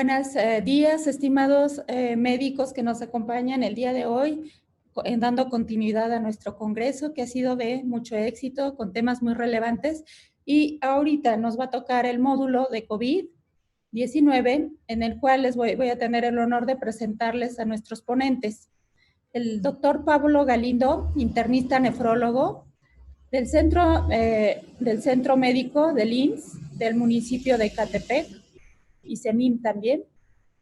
Buenos días, estimados médicos que nos acompañan el día de hoy, dando continuidad a nuestro congreso, que ha sido de mucho éxito, con temas muy relevantes. Y ahorita nos va a tocar el módulo de COVID-19, en el cual voy a tener el honor de presentarles a nuestros ponentes. El doctor Pablo Galindo, internista nefrólogo, del Centro Médico del IMSS, del municipio de Ecatepec, y CEMIM también.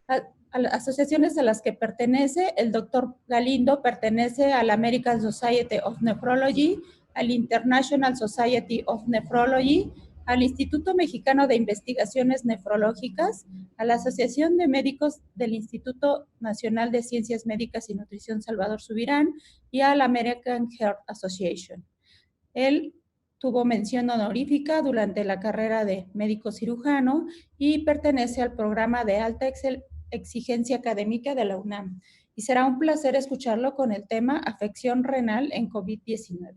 A las asociaciones a las que pertenece, el doctor Galindo pertenece a la American Society of Nephrology, al International Society of Nephrology, al Instituto Mexicano de Investigaciones Nefrológicas, a la Asociación de Médicos del Instituto Nacional de Ciencias Médicas y Nutrición Salvador Subirán y a la American Heart Association. Él tuvo mención honorífica durante la carrera de médico cirujano y pertenece al programa de alta exigencia académica de la UNAM. Y será un placer escucharlo con el tema afección renal en COVID-19.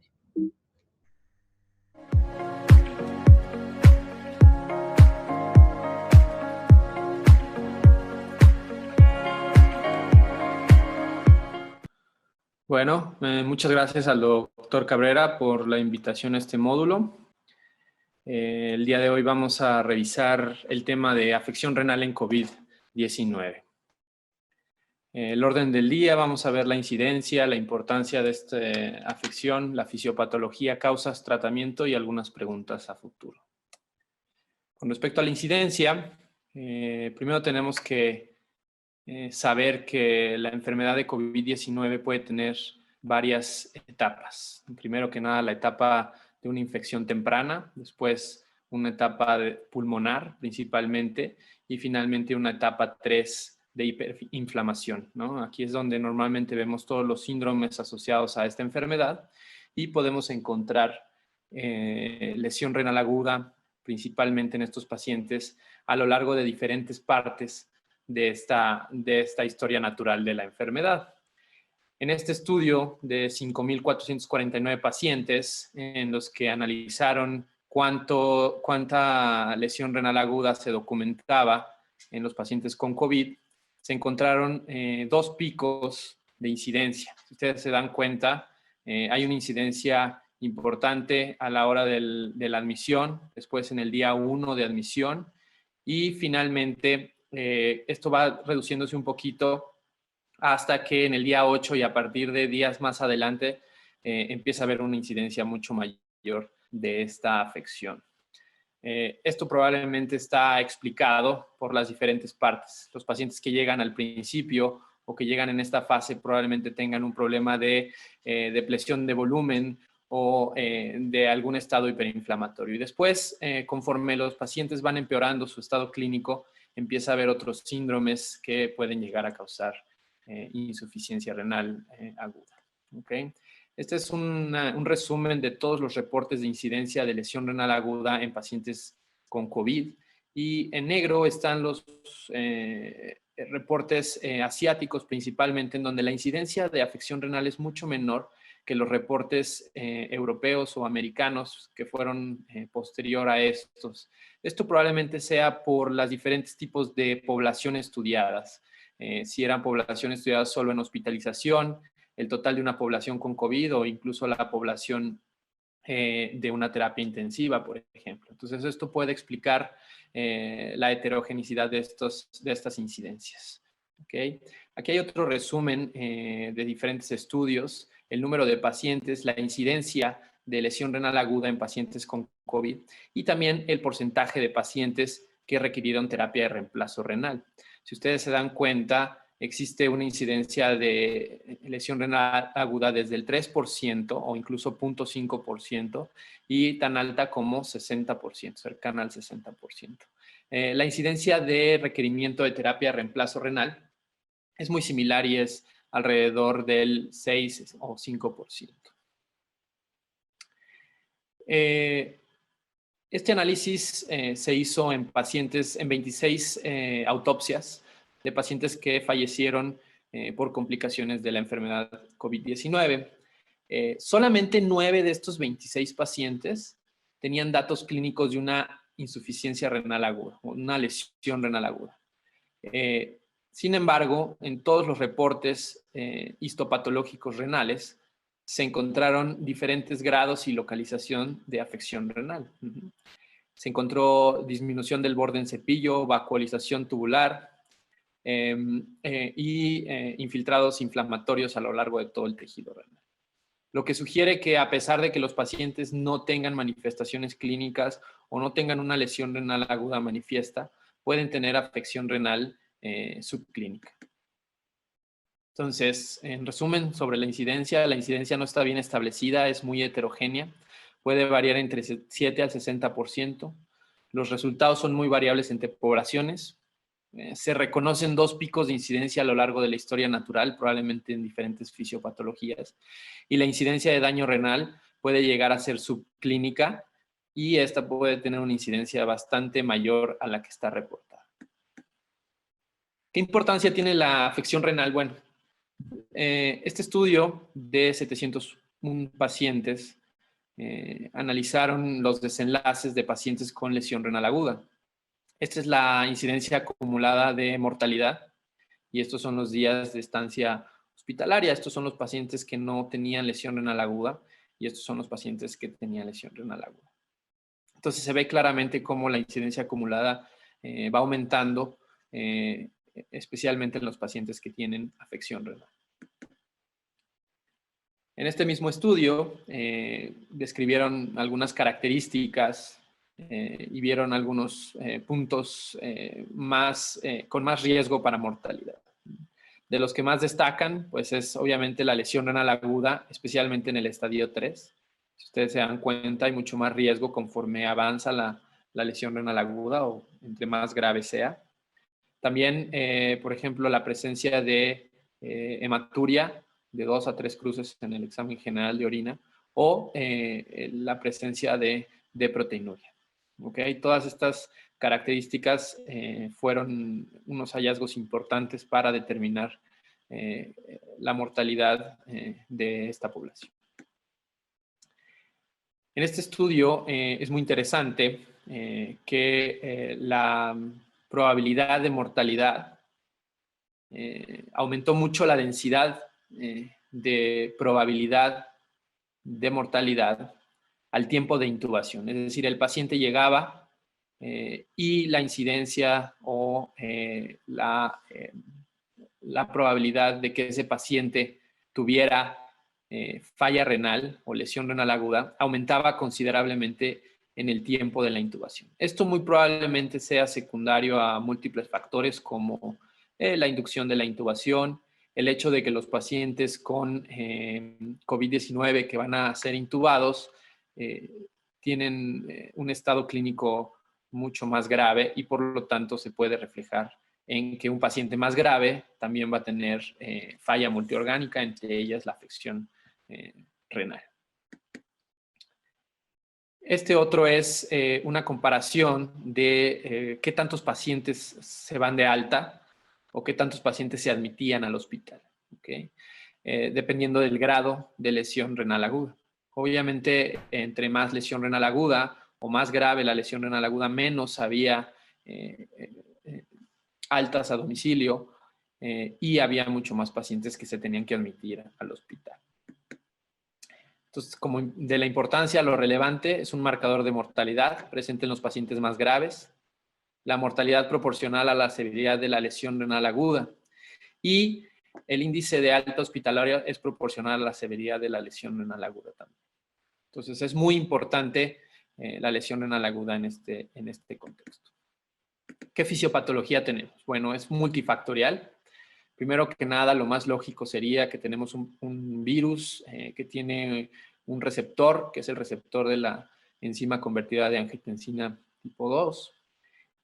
Bueno, muchas gracias al doctor Cabrera por la invitación a este módulo. El día de hoy vamos a revisar el tema de afección renal en COVID-19. El orden del día, vamos a ver la incidencia, la importancia de esta afección, la fisiopatología, causas, tratamiento y algunas preguntas a futuro. Con respecto a la incidencia, primero tenemos que saber que la enfermedad de COVID-19 puede tener varias etapas. Primero que nada, la etapa de una infección temprana, después una etapa pulmonar principalmente y finalmente una etapa 3 de hiperinflamación, ¿no? Aquí es donde normalmente vemos todos los síndromes asociados a esta enfermedad y podemos encontrar lesión renal aguda principalmente en estos pacientes a lo largo de diferentes partes de esta historia natural de la enfermedad. En este estudio de 5,449 pacientes en los que analizaron cuánta lesión renal aguda se documentaba en los pacientes con COVID, se encontraron dos picos de incidencia. Si ustedes se dan cuenta, hay una incidencia importante a la hora de la admisión, después en el día 1 de admisión y finalmente esto va reduciéndose un poquito hasta que en el día 8 y a partir de días más adelante empieza a haber una incidencia mucho mayor de esta afección. Esto probablemente está explicado por las diferentes partes. Los pacientes que llegan al principio o que llegan en esta fase probablemente tengan un problema de depresión de volumen o de algún estado hiperinflamatorio. Y después, conforme los pacientes van empeorando su estado clínico, empieza a haber otros síndromes que pueden llegar a causar insuficiencia renal aguda. ¿Okay? Este es un resumen de todos los reportes de incidencia de lesión renal aguda en pacientes con COVID. Y en negro están los reportes asiáticos principalmente, en donde la incidencia de afección renal es mucho menor que los reportes europeos o americanos que fueron posterior a estos. Esto probablemente sea por los diferentes tipos de población estudiadas. Si eran poblaciones estudiadas solo en hospitalización, el total de una población con COVID o incluso la población de una terapia intensiva, por ejemplo. Entonces, esto puede explicar la heterogeneidad de estas incidencias. ¿Okay? Aquí hay otro resumen de diferentes estudios, el número de pacientes, la incidencia de lesión renal aguda en pacientes con COVID y también el porcentaje de pacientes que requirieron terapia de reemplazo renal. Si ustedes se dan cuenta, existe una incidencia de lesión renal aguda desde el 3% o incluso 0.5% y tan alta como 60%, cercana al 60%. La incidencia de requerimiento de terapia de reemplazo renal es muy similar y es alrededor del 6 o 5%. Este análisis se hizo en pacientes, en 26 autopsias de pacientes que fallecieron por complicaciones de la enfermedad COVID-19. Solamente 9 de estos 26 pacientes tenían datos clínicos de una insuficiencia renal aguda, una lesión renal aguda. Sin embargo, en todos los reportes histopatológicos renales se encontraron diferentes grados y localización de afección renal. Se encontró disminución del borde en cepillo, vacuolización tubular y infiltrados inflamatorios a lo largo de todo el tejido renal. Lo que sugiere que a pesar de que los pacientes no tengan manifestaciones clínicas o no tengan una lesión renal aguda manifiesta, pueden tener afección renal subclínica. Entonces, en resumen, sobre la incidencia no está bien establecida, es muy heterogénea, puede variar entre 7 al 60%. Los resultados son muy variables entre poblaciones. Se reconocen 2 picos de incidencia a lo largo de la historia natural, probablemente en diferentes fisiopatologías. Y la incidencia de daño renal puede llegar a ser subclínica y esta puede tener una incidencia bastante mayor a la que está reportada. ¿Qué importancia tiene la afección renal? Bueno, este estudio de 701 pacientes analizaron los desenlaces de pacientes con lesión renal aguda. Esta es la incidencia acumulada de mortalidad y estos son los días de estancia hospitalaria. Estos son los pacientes que no tenían lesión renal aguda y estos son los pacientes que tenían lesión renal aguda. Entonces se ve claramente cómo la incidencia acumulada va aumentando, especialmente en los pacientes que tienen afección renal. En este mismo estudio describieron algunas características y vieron algunos puntos con más riesgo para mortalidad. De los que más destacan, pues es obviamente la lesión renal aguda, especialmente en el estadio 3. Si ustedes se dan cuenta, hay mucho más riesgo conforme avanza la lesión renal aguda o entre más grave sea. También, por ejemplo, la presencia de hematuria de 2 a 3 cruces en el examen general de orina o la presencia de proteinuria. ¿Okay? Todas estas características fueron unos hallazgos importantes para determinar la mortalidad de esta población. En este estudio es muy interesante que la probabilidad de mortalidad aumentó mucho la densidad de probabilidad de mortalidad al tiempo de intubación. Es decir, el paciente llegaba y la incidencia o la probabilidad de que ese paciente tuviera falla renal o lesión renal aguda aumentaba considerablemente en el tiempo de la intubación. Esto muy probablemente sea secundario a múltiples factores como la inducción de la intubación, el hecho de que los pacientes con COVID-19 que van a ser intubados tienen un estado clínico mucho más grave y por lo tanto se puede reflejar en que un paciente más grave también va a tener falla multiorgánica, entre ellas la afección renal. Este otro es una comparación de qué tantos pacientes se van de alta o qué tantos pacientes se admitían al hospital, ¿okay? Dependiendo del grado de lesión renal aguda. Obviamente, entre más lesión renal aguda o más grave la lesión renal aguda, menos había altas a domicilio y había mucho más pacientes que se tenían que admitir al hospital. Entonces, como de la importancia, lo relevante es un marcador de mortalidad presente en los pacientes más graves, la mortalidad proporcional a la severidad de la lesión renal aguda y el índice de alta hospitalaria es proporcional a la severidad de la lesión renal aguda también. Entonces, es muy importante la lesión renal aguda en este contexto. ¿Qué fisiopatología tenemos? Bueno, es multifactorial. Primero que nada, lo más lógico sería que tenemos un virus que tiene un receptor, que es el receptor de la enzima convertida de angiotensina tipo 2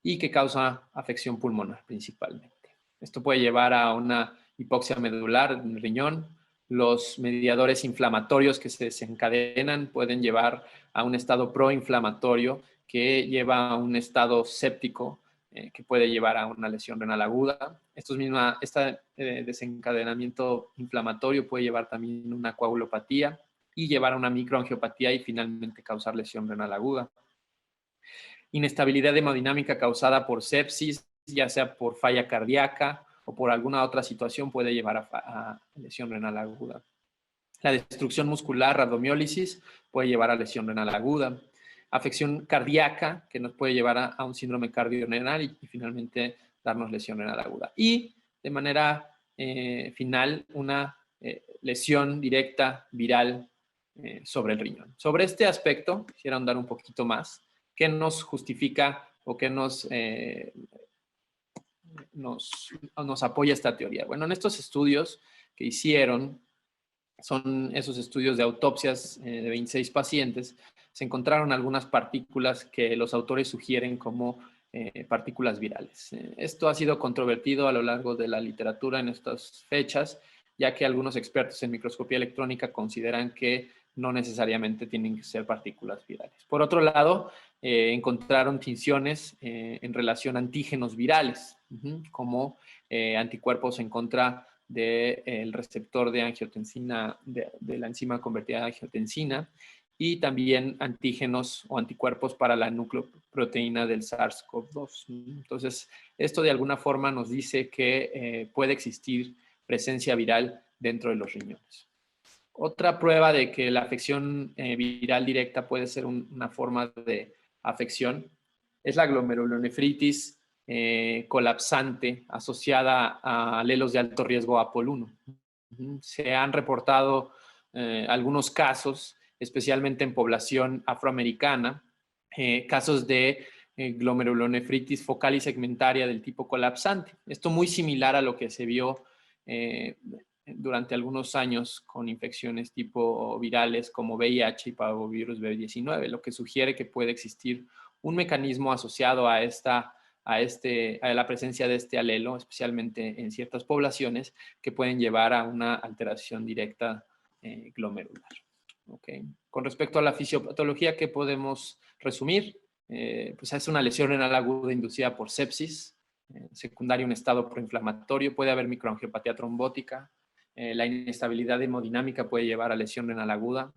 y que causa afección pulmonar principalmente. Esto puede llevar a una hipoxia medular en el riñón. Los mediadores inflamatorios que se desencadenan pueden llevar a un estado proinflamatorio que lleva a un estado séptico que puede llevar a una lesión renal aguda. Este desencadenamiento inflamatorio puede llevar también a una coagulopatía y llevar a una microangiopatía y finalmente causar lesión renal aguda. Inestabilidad hemodinámica causada por sepsis ya sea por falla cardíaca o por alguna otra situación, puede llevar a lesión renal aguda. La destrucción muscular, rabdomiólisis, puede llevar a lesión renal aguda. Afección cardíaca, que nos puede llevar a un síndrome cardiorenal y finalmente darnos lesión renal aguda. Y de manera final, una lesión directa viral sobre el riñón. Sobre este aspecto, quisiera ahondar un poquito más. ¿Qué nos justifica o qué nos apoya esta teoría? Bueno, en estos estudios que hicieron, son esos estudios de autopsias de 26 pacientes, se encontraron algunas partículas que los autores sugieren como partículas virales. Esto ha sido controvertido a lo largo de la literatura en estas fechas, ya que algunos expertos en microscopía electrónica consideran que no necesariamente tienen que ser partículas virales. Por otro lado, encontraron tinciones en relación a antígenos virales, como anticuerpos en contra del receptor de angiotensina, de la enzima convertida a angiotensina, y también antígenos o anticuerpos para la nucleoproteína del SARS-CoV-2. Entonces, esto de alguna forma nos dice que puede existir presencia viral dentro de los riñones. Otra prueba de que la afección viral directa puede ser una forma de afección es la glomerulonefritis colapsante asociada a alelos de alto riesgo APOL1. Se han reportado algunos casos, especialmente en población afroamericana, casos de glomerulonefritis focal y segmentaria del tipo colapsante. Esto muy similar a lo que se vio durante algunos años con infecciones tipo virales como VIH y parvovirus B19, lo que sugiere que puede existir un mecanismo asociado a la presencia de este alelo, especialmente en ciertas poblaciones, que pueden llevar a una alteración directa glomerular. Okay. Con respecto a la fisiopatología, ¿qué podemos resumir? Pues es una lesión renal aguda inducida por sepsis, secundaria un estado proinflamatorio, puede haber microangiopatía trombótica, la inestabilidad hemodinámica puede llevar a lesión renal aguda,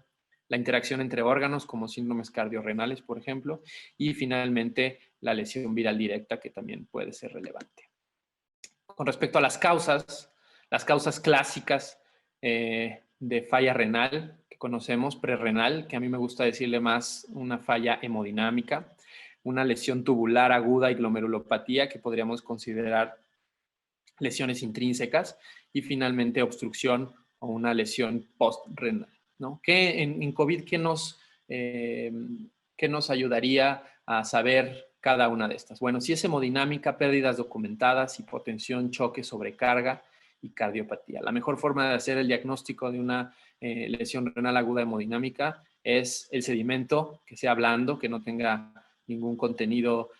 la interacción entre órganos como síndromes cardiorrenales, por ejemplo, y finalmente la lesión viral directa, que también puede ser relevante. Con respecto a las causas clásicas de falla renal que conocemos, prerrenal, que a mí me gusta decirle más una falla hemodinámica, una lesión tubular aguda y glomerulopatía, que podríamos considerar lesiones intrínsecas, y finalmente obstrucción o una lesión postrenal, ¿no? Que en COVID, ¿qué nos ayudaría a saber cada una de estas? Bueno, si es hemodinámica, pérdidas documentadas, hipotensión, choque, sobrecarga y cardiopatía. La mejor forma de hacer el diagnóstico de una lesión renal aguda hemodinámica es el sedimento, que sea blando, que no tenga ningún contenido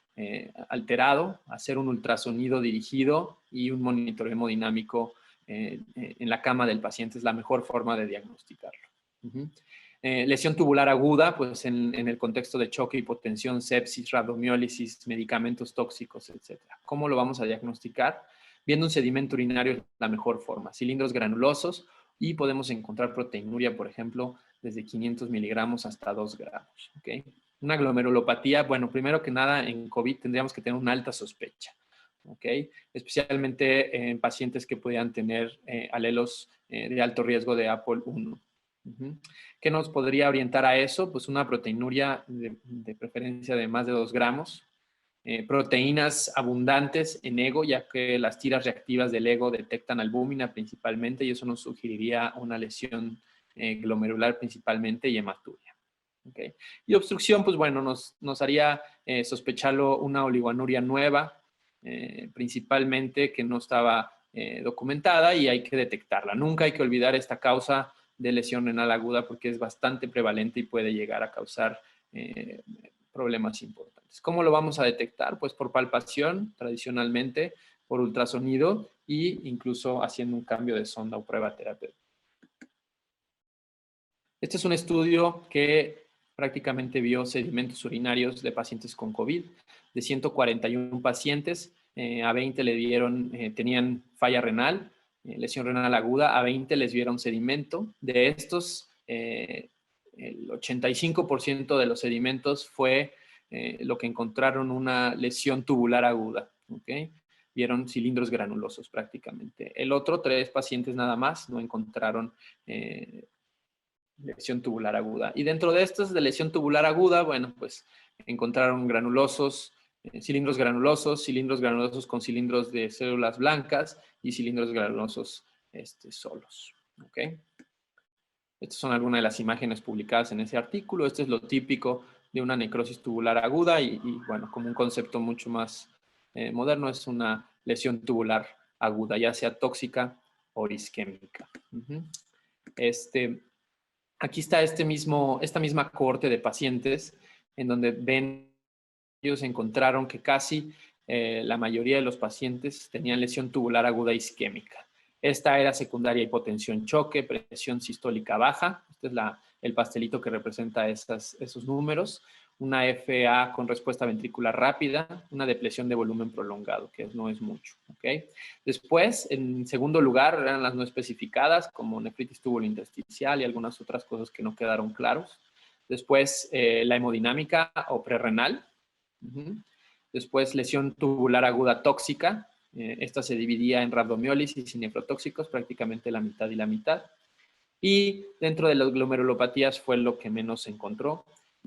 alterado, hacer un ultrasonido dirigido y un monitoreo hemodinámico en la cama del paciente es la mejor forma de diagnosticarlo. Lesión tubular aguda, pues en el contexto de choque, hipotensión, sepsis, rabdomiólisis, medicamentos tóxicos, etc. ¿Cómo lo vamos a diagnosticar? Viendo un sedimento urinario es la mejor forma, cilindros granulosos, y podemos encontrar proteinuria, por ejemplo, desde 500 miligramos hasta 2 gramos. ¿Okay? Una glomerulopatía, bueno, primero que nada en COVID tendríamos que tener una alta sospecha, ¿ok? Especialmente en pacientes que pudieran tener alelos de alto riesgo de APOL1. ¿Qué nos podría orientar a eso? Pues una proteinuria de preferencia de más de 2 gramos, proteínas abundantes en ego, ya que las tiras reactivas del ego detectan albúmina principalmente, y eso nos sugeriría una lesión glomerular principalmente y hematuria. Okay. Y obstrucción, pues bueno, nos haría sospecharlo una oligoanuria nueva, principalmente que no estaba documentada, y hay que detectarla. Nunca hay que olvidar esta causa de lesión renal aguda porque es bastante prevalente y puede llegar a causar problemas importantes. ¿Cómo lo vamos a detectar? Pues por palpación, tradicionalmente, por ultrasonido e incluso haciendo un cambio de sonda o prueba terapéutica. Este es un estudio que prácticamente vio sedimentos urinarios de pacientes con COVID. De 141 pacientes, a 20 tenían falla renal, lesión renal aguda, a 20 les vieron sedimento. De estos, el 85% de los sedimentos fue lo que encontraron una lesión tubular aguda. ¿Okay? vieron cilindros granulosos prácticamente. El otro, 3 pacientes nada más, no encontraron lesión tubular aguda. Y dentro de estas de lesión tubular aguda, bueno, pues encontraron granulosos, cilindros granulosos con cilindros de células blancas y cilindros granulosos solos. ¿Ok? Estas son algunas de las imágenes publicadas en ese artículo. Este es lo típico de una necrosis tubular aguda y bueno, como un concepto mucho más moderno, es una lesión tubular aguda, ya sea tóxica o isquémica. Aquí está esta misma cohorte de pacientes en donde ellos encontraron que casi la mayoría de los pacientes tenían lesión tubular aguda isquémica. Esta era secundaria hipotensión choque, presión sistólica baja. Este es el pastelito que representa esos números. Una FA con respuesta ventricular rápida, una depresión de volumen prolongado, que no es mucho. ¿Okay? Después, en segundo lugar, eran las no especificadas, como nefritis tubulointersticial y algunas otras cosas que no quedaron claros. Después, la hemodinámica o prerrenal. Después, lesión tubular aguda tóxica. Esta se dividía en rhabdomiólisis y nefrotóxicos, prácticamente la mitad y la mitad. Y dentro de las glomerulopatías fue lo que menos se encontró,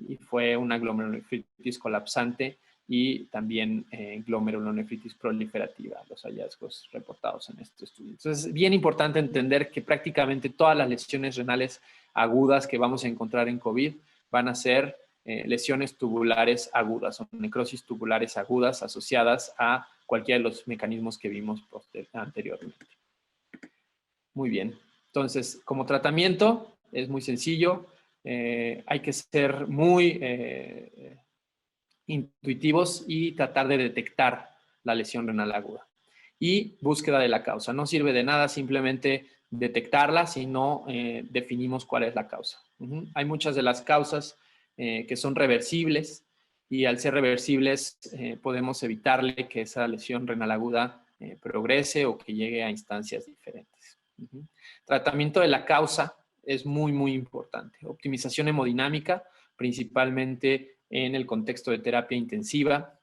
y fue una glomerulonefritis colapsante y también glomerulonefritis proliferativa, los hallazgos reportados en este estudio. Entonces, es bien importante entender que prácticamente todas las lesiones renales agudas que vamos a encontrar en COVID van a ser lesiones tubulares agudas o necrosis tubulares agudas asociadas a cualquiera de los mecanismos que vimos anteriormente. Muy bien. Entonces, como tratamiento, es muy sencillo. Hay que ser muy intuitivos y tratar de detectar la lesión renal aguda. Y búsqueda de la causa. No sirve de nada simplemente detectarla si no definimos cuál es la causa. Hay muchas de las causas que son reversibles y al ser reversibles podemos evitarle que esa lesión renal aguda progrese o que llegue a instancias diferentes. Tratamiento de la causa es muy, muy importante. Optimización hemodinámica, principalmente en el contexto de terapia intensiva,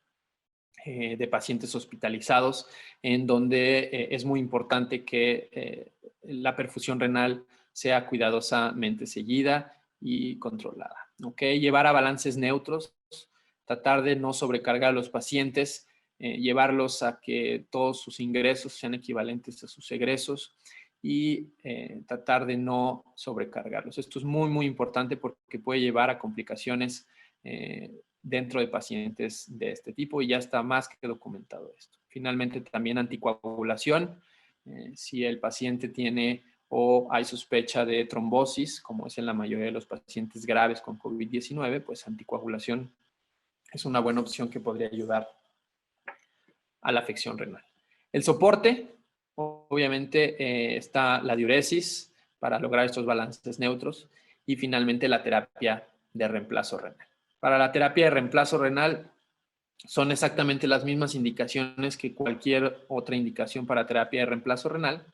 de pacientes hospitalizados, en donde es muy importante que la perfusión renal sea cuidadosamente seguida y controlada. ¿Okay? Llevar a balances neutros, tratar de no sobrecargar a los pacientes, llevarlos a que todos sus ingresos sean equivalentes a sus egresos y tratar de no sobrecargarlos. Esto es muy, muy importante porque puede llevar a complicaciones dentro de pacientes de este tipo y ya está más que documentado esto. Finalmente, también anticoagulación. Si el paciente tiene o hay sospecha de trombosis, como es en la mayoría de los pacientes graves con COVID-19, pues anticoagulación es una buena opción que podría ayudar a la afección renal. El soporte, obviamente, está la diuresis para lograr estos balances neutros y finalmente la terapia de reemplazo renal. Para la terapia de reemplazo renal son exactamente las mismas indicaciones que cualquier otra indicación para terapia de reemplazo renal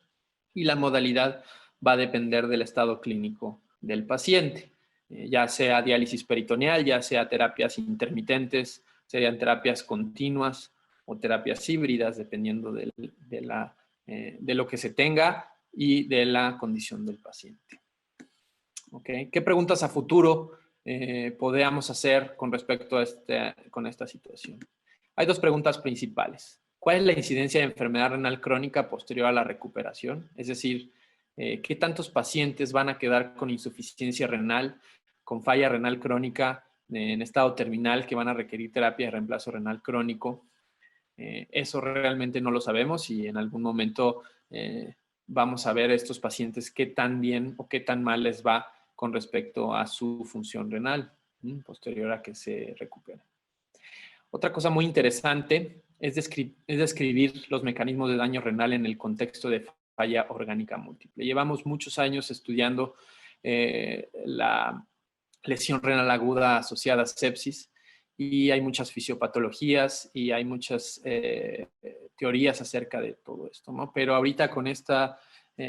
y la modalidad va a depender del estado clínico del paciente, ya sea diálisis peritoneal, ya sea terapias intermitentes, serían terapias continuas o terapias híbridas, dependiendo de lo que se tenga y de la condición del paciente. ¿Okay? ¿Qué preguntas a futuro podríamos hacer con respecto a con esta situación? Hay dos preguntas principales. ¿Cuál es la incidencia de enfermedad renal crónica posterior a la recuperación? Es decir, ¿qué tantos pacientes van a quedar con insuficiencia renal, con falla renal crónica en estado terminal que van a requerir terapia de reemplazo renal crónico? Eso realmente no lo sabemos y en algún momento vamos a ver a estos pacientes qué tan bien o qué tan mal les va con respecto a su función renal posterior a que se recupere. Otra cosa muy interesante es describir los mecanismos de daño renal en el contexto de falla orgánica múltiple. Llevamos muchos años estudiando la lesión renal aguda asociada a sepsis y hay muchas fisiopatologías y hay muchas teorías acerca de todo esto, ¿no? Pero ahorita con esta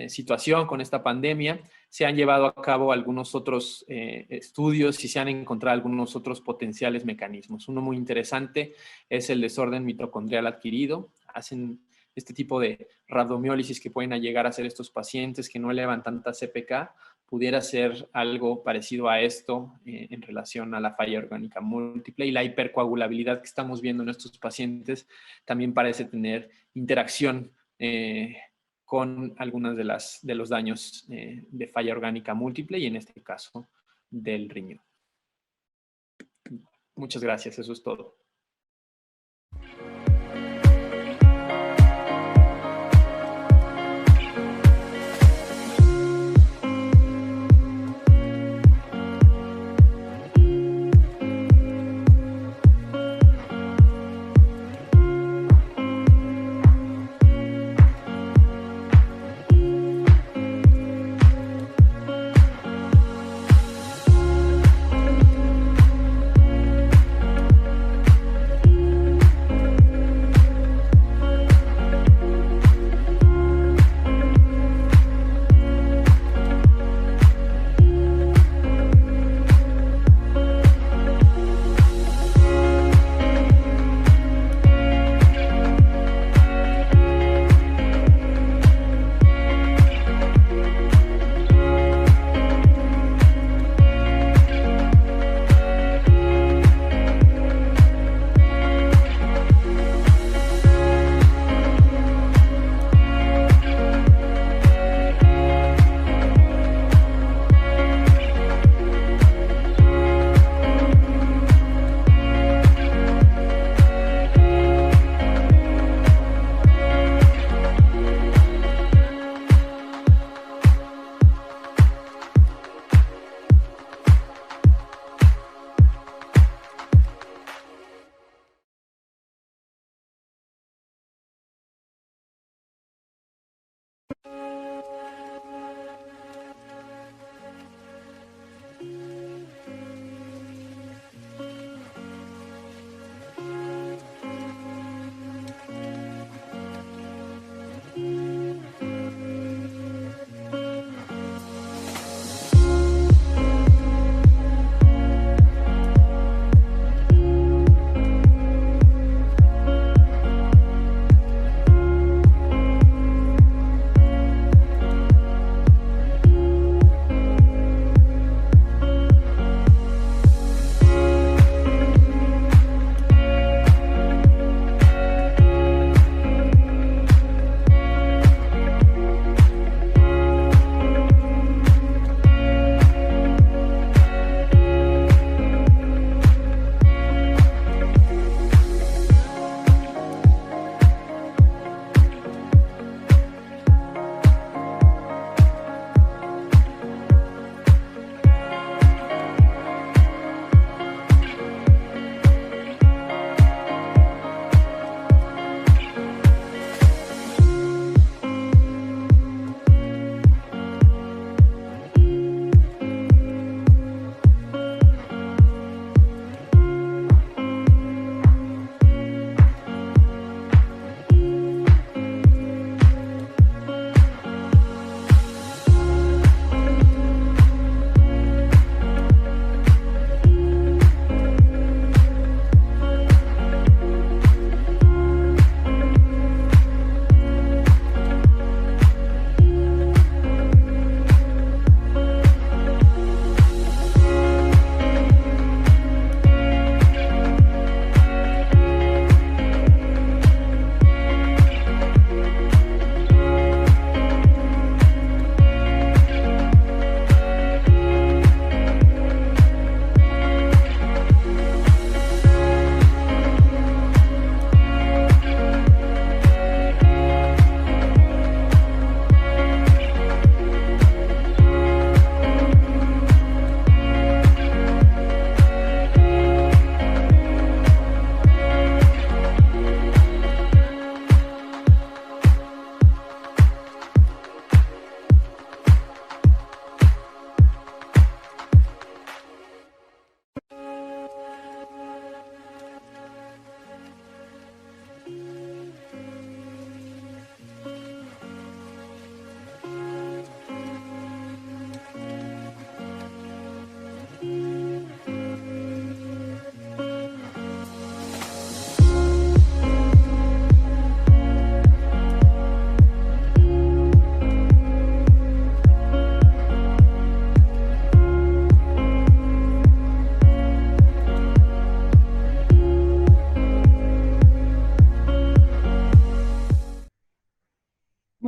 situación, con esta pandemia, se han llevado a cabo algunos otros estudios y se han encontrado algunos otros potenciales mecanismos. Uno muy interesante es el desorden mitocondrial adquirido. Hacen este tipo de rabdomiólisis que pueden llegar a hacer estos pacientes que no elevan tanta CPK, pudiera ser algo parecido a esto en relación a la falla orgánica múltiple, y la hipercoagulabilidad que estamos viendo en estos pacientes también parece tener interacción con algunas de los daños de falla orgánica múltiple y en este caso del riñón. Muchas gracias, eso es todo.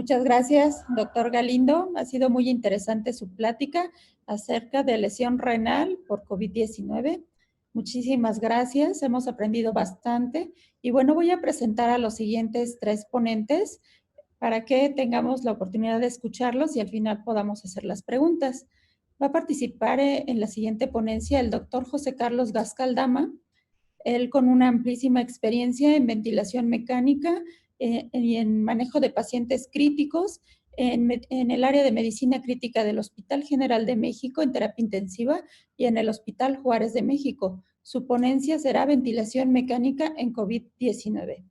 Muchas gracias, doctor Galindo. Ha sido muy interesante su plática acerca de lesión renal por COVID-19. Muchísimas gracias, hemos aprendido bastante. Y bueno, voy a presentar a los siguientes 3 ponentes para que tengamos la oportunidad de escucharlos y al final podamos hacer las preguntas. Va a participar en la siguiente ponencia el doctor José Carlos Gascaldama, él con una amplísima experiencia en ventilación mecánica y en manejo de pacientes críticos en el área de medicina crítica del Hospital General de México en terapia intensiva y en el Hospital Juárez de México. Su ponencia será ventilación mecánica en COVID-19.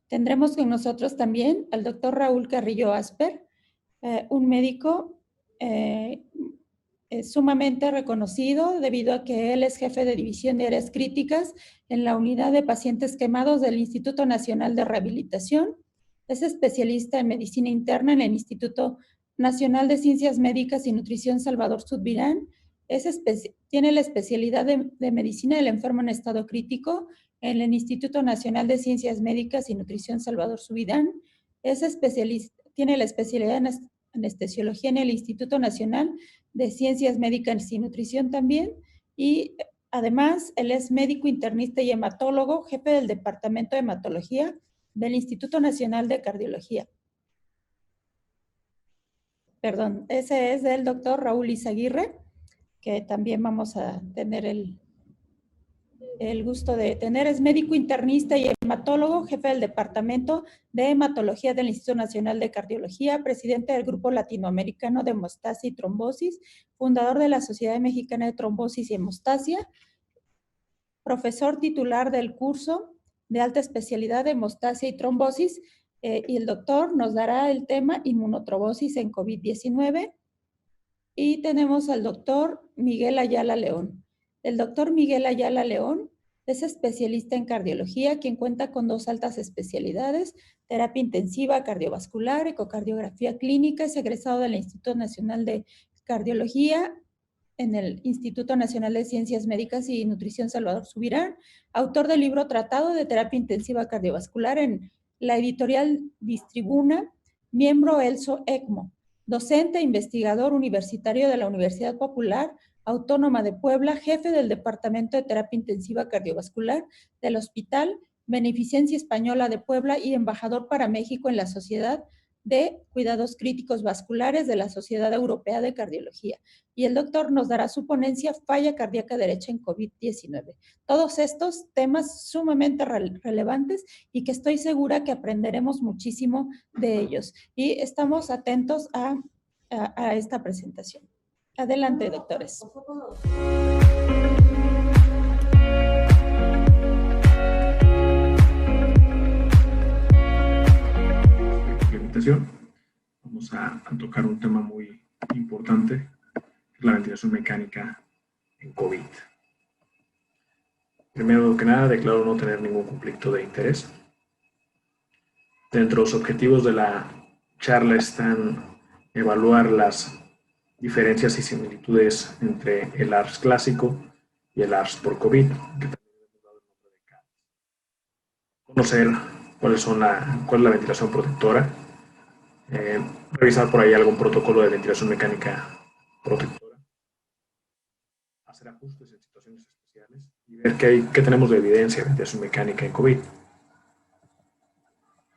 Tendremos con nosotros también al doctor Raúl Carrillo Asper, un médico sumamente reconocido debido a que él es jefe de división de áreas críticas en la unidad de pacientes quemados del Instituto Nacional de Rehabilitación. Es especialista en medicina interna en el Instituto Nacional de Ciencias Médicas y Nutrición Salvador Subirán. Tiene la especialidad de medicina del enfermo en estado crítico en el Instituto Nacional de Ciencias Médicas y Nutrición Salvador Subirán. Tiene la especialidad en anestesiología en el Instituto Nacional de Ciencias Médicas y Nutrición también, y además él es médico internista y hematólogo, jefe del Departamento de Hematología del Instituto Nacional de Cardiología. Perdón, ese es del doctor Raúl Izaguirre, que también vamos a tener el gusto de tener. Es médico internista y hematólogo, jefe del Departamento de Hematología del Instituto Nacional de Cardiología, presidente del Grupo Latinoamericano de Hemostasia y Trombosis, fundador de la Sociedad Mexicana de Trombosis y Hemostasia, profesor titular del curso de alta especialidad de hemostasia y trombosis, y el doctor nos dará el tema inmunotrombosis en COVID-19. Y tenemos al doctor Miguel Ayala León. El doctor Miguel Ayala León es especialista en cardiología, quien cuenta con 2 altas especialidades, terapia intensiva cardiovascular, ecocardiografía clínica, es egresado del Instituto Nacional de Cardiología en el Instituto Nacional de Ciencias Médicas y Nutrición Salvador Subirán, autor del libro Tratado de Terapia Intensiva Cardiovascular en la editorial Distribuna, miembro ELSO-ECMO, docente e investigador universitario de la Universidad Popular Autónoma de Puebla, jefe del Departamento de Terapia Intensiva Cardiovascular del Hospital Beneficencia Española de Puebla y embajador para México en la Sociedad de Cuidados Críticos Vasculares de la Sociedad Europea de Cardiología. Y el doctor nos dará su ponencia Falla Cardíaca Derecha en COVID-19. Todos estos temas sumamente relevantes y que estoy segura que aprenderemos muchísimo de ellos. Y estamos atentos a esta presentación. Adelante, doctores. Vamos a tocar un tema muy importante, la ventilación mecánica en COVID. Primero que nada, declaro no tener ningún conflicto de interés. Dentro de los objetivos de la charla están evaluar las diferencias y similitudes entre el ARS clásico y el ARS por COVID, que también hemos dado el nombre de CAPS. Conocer cuál es la ventilación protectora, revisar por ahí algún protocolo de ventilación mecánica protectora, hacer ajustes en situaciones especiales y ver qué tenemos de evidencia de ventilación mecánica en COVID.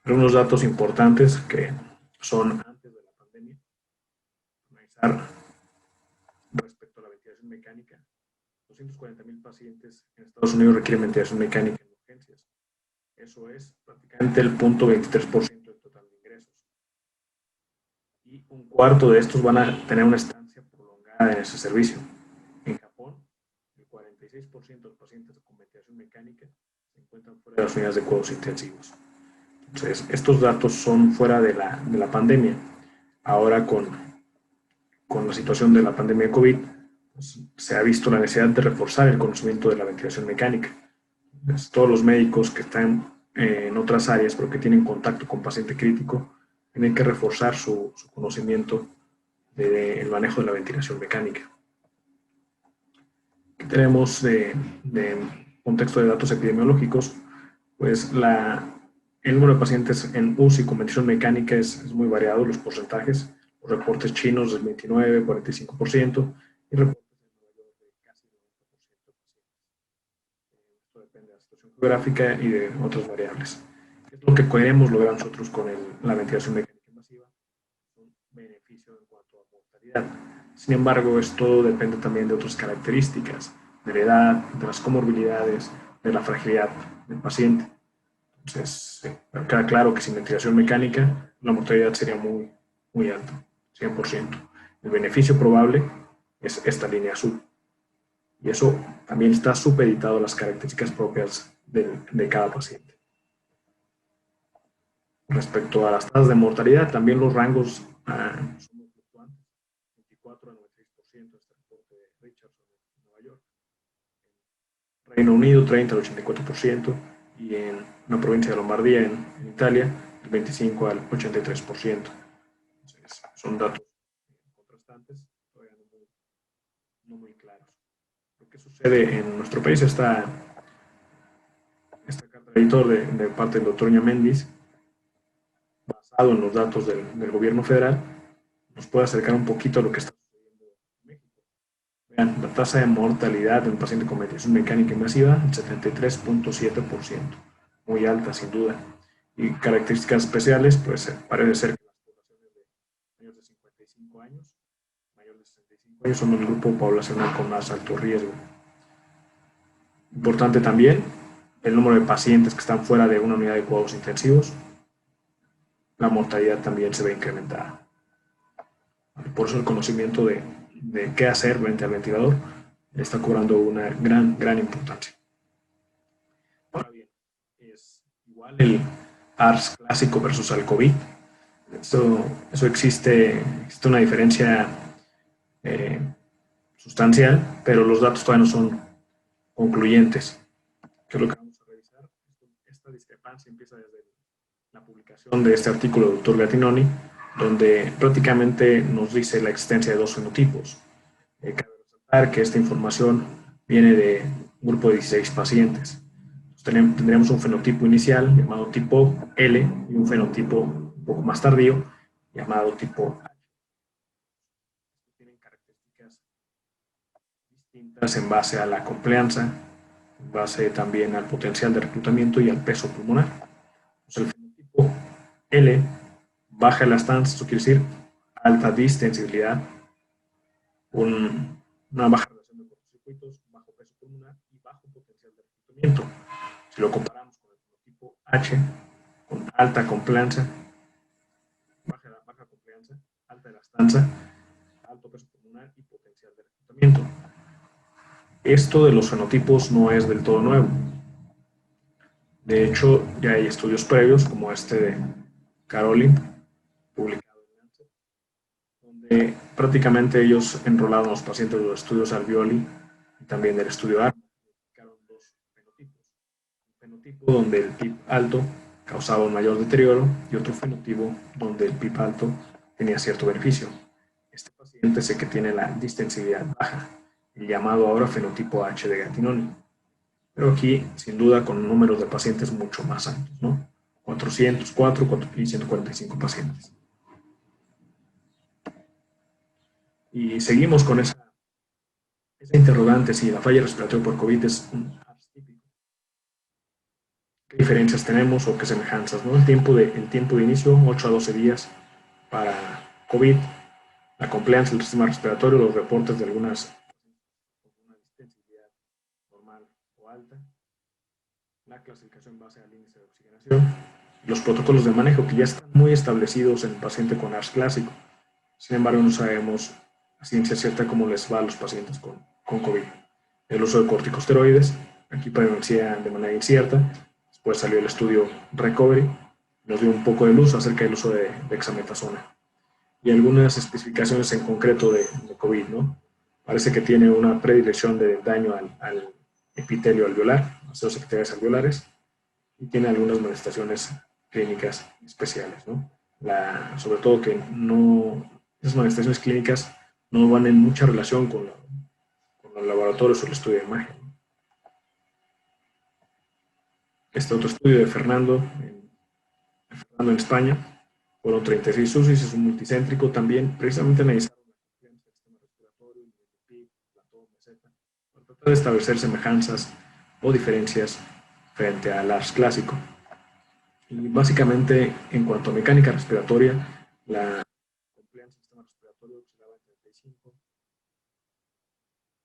Algunos datos importantes que son antes de la pandemia, analizar respecto a la ventilación mecánica. 240,000 pacientes en Estados Unidos requieren ventilación mecánica en urgencias. Eso es prácticamente el 0.23% del total de ingresos. Y un cuarto de estos van a tener una estancia prolongada en ese servicio. En Japón, el 46% de los pacientes con ventilación mecánica se encuentran fuera de las unidades de cuidados intensivos. Entonces, estos datos son fuera de la pandemia. Ahora, con la situación de la pandemia de COVID, pues, se ha visto la necesidad de reforzar el conocimiento de la ventilación mecánica. Entonces, todos los médicos que están en otras áreas, pero que tienen contacto con paciente crítico, tienen que reforzar su conocimiento del manejo de la ventilación mecánica. Aquí tenemos de contexto de datos epidemiológicos, pues el número de pacientes en UCI con ventilación mecánica es muy variado, los porcentajes. Los reportes chinos del 29, 45% y reportes en Nueva York de casi 90% de pacientes. Esto depende de la situación geográfica y de otras variables. ¿Qué es lo que queremos lograr nosotros con la ventilación mecánica invasiva? Un beneficio en cuanto a mortalidad. Sin embargo, esto depende también de otras características, de la edad, de las comorbilidades, de la fragilidad del paciente. Entonces, queda claro que sin ventilación mecánica la mortalidad sería muy alta, 100%. El beneficio probable es esta línea azul. Y eso también está supeditado a las características propias de cada paciente. Respecto a las tasas de mortalidad, también los rangos son muy fluctuantes. 24 a 96% este reporte de Richardson en Nueva York. En Reino Unido, 30 al 84%. Y en la provincia de Lombardía, en Italia, el 25 al 83%. Entonces, son datos contrastantes, todavía no muy claros. Lo que sucede en nuestro país, esta carta de editor de parte del doctor Ñamendiz, basado en los datos del gobierno federal, nos puede acercar un poquito a lo que está sucediendo en México. Vean, la tasa de mortalidad de un paciente con ventilación mecánica invasiva, el 73.7%, muy alta sin duda. Y características especiales, pues parece ser que las poblaciones de mayores de 55 años, mayores de 65 años son el grupo poblacional con más alto riesgo. Importante también el número de pacientes que están fuera de una unidad de cuidados intensivos, la mortalidad también se ve incrementada. Por eso el conocimiento de qué hacer frente al ventilador está cobrando una gran importancia. Ahora bien, es igual el ARS clásico versus el COVID. Eso existe una diferencia sustancial, pero los datos todavía no son concluyentes. ¿Qué es lo que vamos a revisar? Esta discrepancia empieza desde la publicación de este artículo del doctor Gattinoni, donde prácticamente nos dice la existencia de dos fenotipos. Cabe resaltar que esta información viene de un grupo de 16 pacientes. Tendremos un fenotipo inicial llamado tipo L y un fenotipo un poco más tardío llamado tipo H. Tienen características distintas en base a la complianza, en base también al potencial de reclutamiento y al peso pulmonar. Entonces, el fenotipo L, baja elastancia, esto quiere decir alta distensibilidad, una baja relación de cortocircuitos, bajo peso pulmonar y bajo potencial de reclutamiento. Si lo comparamos con el fenotipo H, con alta complianza, baja complianza, alta elastancia, alto peso pulmonar y potencial de reclutamiento. Esto de los fenotipos no es del todo nuevo. De hecho, ya hay estudios previos, como este de Carolin, publicado en Lancet, donde prácticamente ellos enrolaron a los pacientes de los estudios Alveoli y también del estudio ARMA. Publicaron dos fenotipos. Un fenotipo donde el PIB alto causaba un mayor deterioro y otro fenotipo donde el PIB alto tenía cierto beneficio. Este paciente sé que tiene la distensibilidad baja, el llamado ahora fenotipo H de Gattinoni. Pero aquí, sin duda, con números de pacientes mucho más altos, ¿no? 404 y 145 pacientes. Y seguimos con esa interrogante si la falla respiratoria por COVID es un ARS típico. ¿Qué diferencias tenemos o qué semejanzas, ¿no? El tiempo de inicio, 8 a 12 días para COVID, la compliance del sistema respiratorio, los reportes de algunas alta, la clasificación en base al índice de oxigenación, los protocolos de manejo que ya están muy establecidos en el paciente con ARS clásico. Sin embargo, no sabemos a ciencia cierta cómo les va a los pacientes con COVID. El uso de corticosteroides, aquí prevalecía de manera incierta. Después salió el estudio Recovery, nos dio un poco de luz acerca del uso de dexametasona. Y algunas especificaciones en concreto de COVID, ¿no? Parece que tiene una predilección de daño al epitelio alveolar, las células epiteliales alveolares, y tiene algunas manifestaciones clínicas especiales, ¿no? Sobre todo que esas manifestaciones clínicas no van en mucha relación con los laboratorios o el estudio de imagen, ¿no? Este otro estudio de Fernando Fernando en España. Fueron 36 UCIs, es un multicéntrico también, precisamente analizaron el sistema respiratorio, el PIB, platón, meseta, para tratar de establecer semejanzas o diferencias frente al ARS clásico. Y básicamente, en cuanto a mecánica respiratoria, la compliance del sistema respiratorio oscilaba en 35,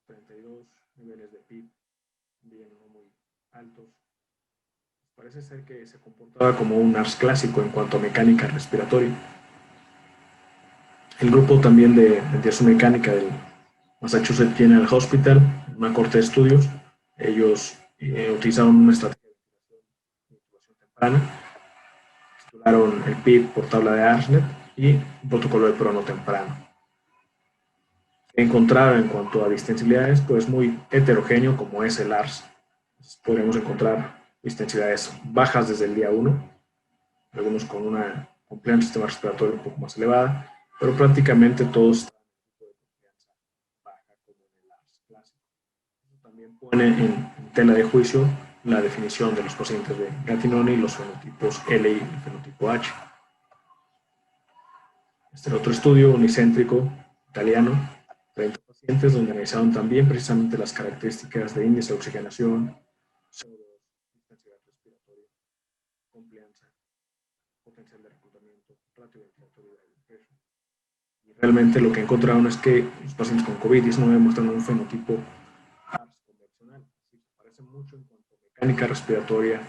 32 niveles de PIB, bien no muy altos. Parece ser que se comportaba como un ARS clásico en cuanto a mecánica respiratoria. El grupo también de ventilación mecánica del Massachusetts General Hospital, una corte de estudios, ellos utilizaron una estrategia de intubación temprana, titularon el PIB por tabla de ARSNet y un protocolo de prono temprano. Encontrar en cuanto a distensibilidades, pues muy heterogéneo como es el ARS. Entonces, podremos encontrar distensibilidades bajas desde el día 1, algunos con una compliance sistema respiratorio un poco más elevada, pero prácticamente todos están en de confianza baja como en el ARS clásico. También pone en tela de juicio la definición de los pacientes de Gattinoni y los fenotipos L y el fenotipo H. Este era otro estudio unicéntrico italiano, 30 pacientes, donde analizaron también precisamente las características de índice de oxigenación, intensidad respiratoria, complianza, potencial de reclutamiento, ratio ventilatorio y peso. Y realmente lo que encontraron es que los pacientes con COVID-19 muestran un fenotipo ARS convencional. Se parece mucho en cuanto a mecánica respiratoria.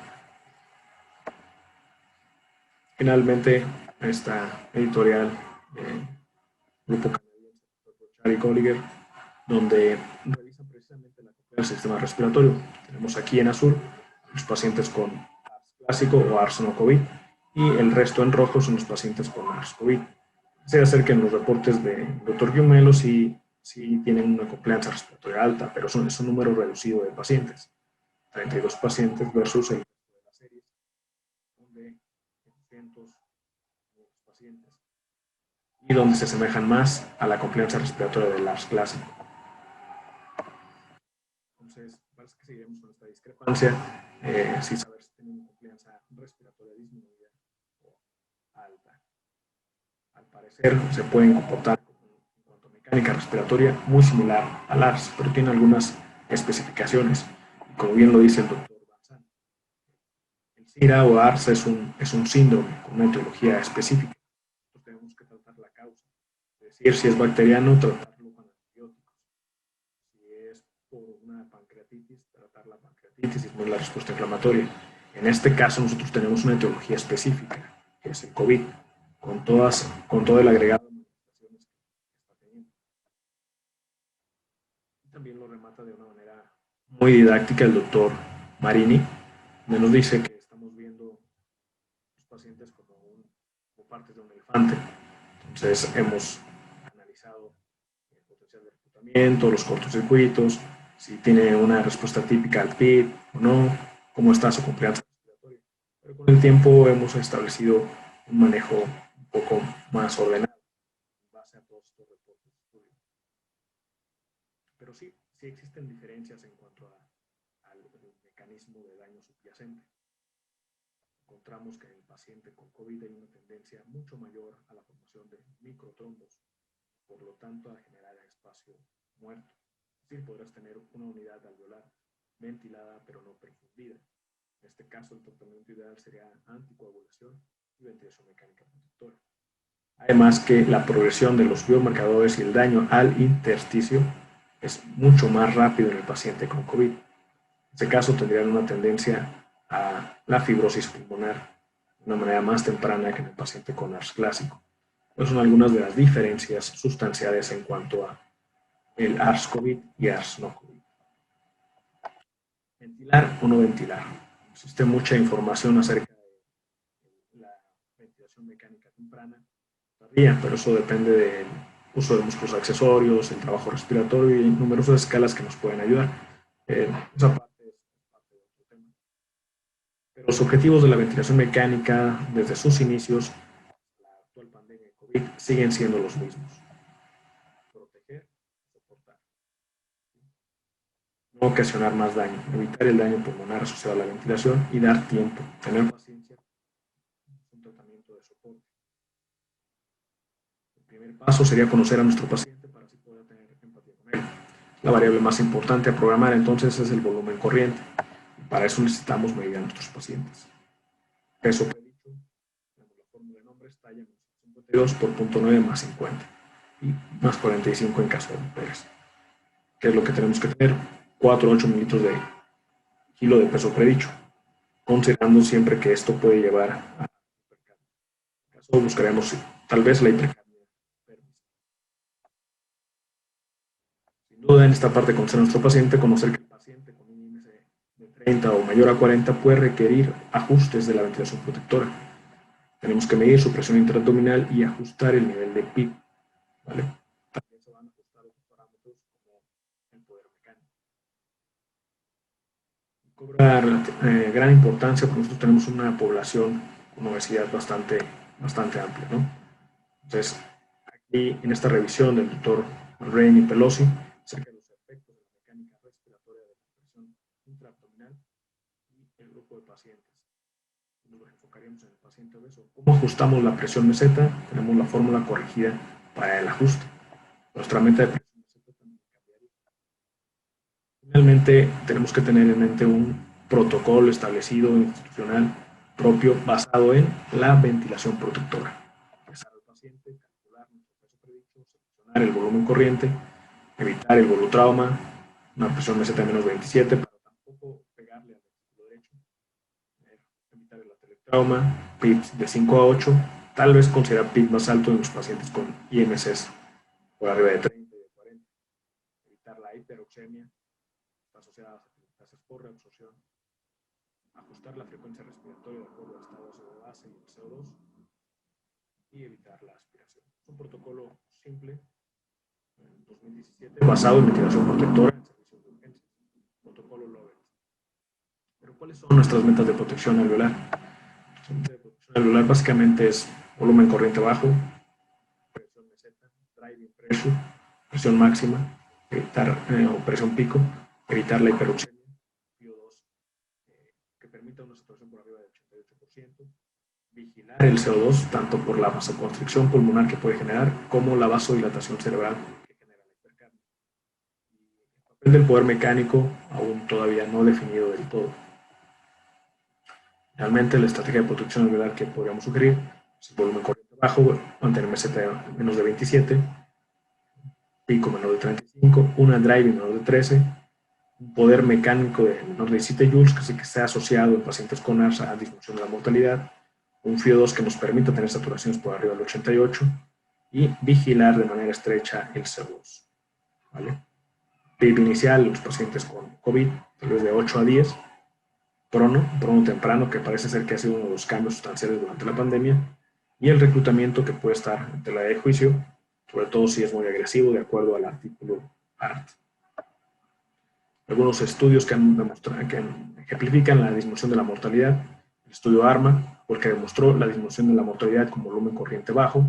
Finalmente, esta editorial grupo canadiense, Charlie Colliger, donde revisan precisamente la compliance del sistema respiratorio. Tenemos aquí en azul los pacientes con ARS clásico o ARS no COVID, y el resto en rojo son los pacientes con ARS COVID. Se acerca en los reportes del Dr. Giumelo si tienen una compliance respiratoria alta, pero es un número reducido de pacientes, 32 pacientes versus el resto de las series, donde 200 pacientes, y donde se asemejan más a la compliance respiratoria del ARS clásico. Entonces, parece que seguiremos con esta discrepancia, sin saber si tienen una compliance respiratoria disminuida o alta. Al parecer, se pueden comportar en cuanto a mecánica respiratoria muy similar al ARS, pero tiene algunas especificaciones. Y como bien lo dice el doctor Bazán, el SIRA o ARS es un síndrome con una etiología específica. Entonces, tenemos que tratar la causa. Es decir, si es bacteriano, tratarlo con antibióticos. Si es por una pancreatitis, tratar la pancreatitis y no la respuesta inflamatoria. En este caso, nosotros tenemos una etiología específica, que es el COVID, con todo el agregado de manifestaciones que está teniendo. Y también lo remata de una manera muy didáctica el doctor Marini, donde nos dice que estamos viendo los pacientes como partes de un elefante. Entonces, hemos analizado el potencial de reclutamiento, los cortocircuitos, si tiene una respuesta típica al PIB o no, cómo está su compliance respiratoria. Pero con el tiempo hemos establecido un manejo un poco más ordenado en base a todos estos reportes de estudio. Pero sí existen diferencias en cuanto al mecanismo de daño subyacente. Encontramos que en el paciente con COVID hay una tendencia mucho mayor a la formación de microtrombos, por lo tanto a generar espacio muerto. Es decir, podrás tener una unidad alveolar ventilada pero no perfundida. En este caso, el tratamiento ideal sería anticoagulación y ventilación mecánica protectora. Además que la progresión de los biomarcadores y el daño al intersticio es mucho más rápido en el paciente con COVID. En este caso tendrían una tendencia a la fibrosis pulmonar de una manera más temprana que en el paciente con ARS clásico. Estas son algunas de las diferencias sustanciales en cuanto a el ARS COVID y ARS no COVID. ¿Ventilar o no ventilar? Existe mucha información acerca de la ventilación mecánica temprana, pero eso depende del uso de músculos accesorios, el trabajo respiratorio y numerosas escalas que nos pueden ayudar. Esa parte es parte de otro tema. Pero los objetivos de la ventilación mecánica desde sus inicios hasta la actual pandemia de COVID siguen siendo los mismos. Proteger, soportar. No ocasionar más daño, evitar el daño pulmonar asociado a la ventilación y dar tiempo, tener paciencia. Son un tratamiento de soporte. El primer paso sería conocer a nuestro paciente para así poder tener empatía con él. La variable más importante a programar entonces es el volumen corriente. Y para eso necesitamos medir a nuestros pacientes. Peso predicho, tenemos la fórmula de nombres, talla 52 por 0.9 más 50 y más 45 en caso de mujeres. ¿Qué es lo que tenemos que tener? 4 a 8 mililitros de kilo de peso predicho, considerando siempre que esto puede llevar a hipercapnia. En caso buscaremos tal vez la hipercapnia permisiva. Sin duda, en esta parte, conocer a nuestro paciente, conocer que el paciente con un índice de 30 o mayor a 40 puede requerir ajustes de la ventilación protectora. Tenemos que medir su presión intraabdominal y ajustar el nivel de PIB, ¿vale? También se van a ajustar otros parámetros como el poder mecánico. Cobra gran importancia porque nosotros tenemos una población con obesidad bastante amplia, ¿no? Entonces, aquí en esta revisión del doctor Rain y Pelosi, acerca de los efectos de la mecánica respiratoria de la presión intraabdominal y el grupo de pacientes. Nos enfocaríamos en el paciente obeso. ¿Cómo ajustamos la presión meseta? Tenemos la fórmula corregida para el ajuste. Nuestra meta de presión meseta también cambiaría. Finalmente, tenemos que tener en mente un protocolo establecido institucional propio basado en la ventilación protectora. Pesar al paciente, calcular nuestro peso predicho, seleccionar el volumen corriente, evitar el volutrauma, una presión meseta de menos 27 para tampoco pegarle al ventrículo derecho, evitar el atelectrauma, PIBs de 5 a 8, tal vez considerar PIB más alto en los pacientes con IMCs por arriba de 30 y de 40, evitar la hiperoxemia asociada a tasas por reabsorción, ajustar la frecuencia respiratoria de acuerdo al estado ácido de base y el CO2 y evitar la aspiración. Es un protocolo simple en 2017 basado en ventilación protectora en servicios de urgencia, protocolo Lovell. Pero ¿cuáles son nuestras metas de protección alveolar? Nuestra meta de protección alveolar básicamente es volumen corriente bajo, presión meseta, driving pressure, presión máxima, evitar o presión pico, evitar la hiperoxemia, PO2 que permita una saturación por arriba del 88%, vigilar el CO2 tanto por la vasoconstricción pulmonar que puede generar como la vasodilatación cerebral que genera la hipercapnia. El papel del poder mecánico aún todavía no definido del todo. Realmente la estrategia de protección alveolar que podríamos sugerir es el volumen corriente bajo, mantener meseta de menos de 27, pico menor de 35, una driving menor de 13, un poder mecánico de menor de 17 joules que sea asociado en pacientes con ARSA a disminución de la mortalidad, un FIO2 que nos permita tener saturaciones por arriba del 88 y vigilar de manera estrecha el CO2. ¿Vale? PIB inicial en los pacientes con COVID, tal vez de 8 a 10, prono temprano, que parece ser que ha sido uno de los cambios sustanciales durante la pandemia, y el reclutamiento que puede estar en tela de juicio, sobre todo si es muy agresivo, de acuerdo al artículo ART. Algunos estudios que han demostrado, que ejemplifican la disminución de la mortalidad. El estudio ARMA, porque demostró la disminución de la mortalidad con volumen corriente bajo,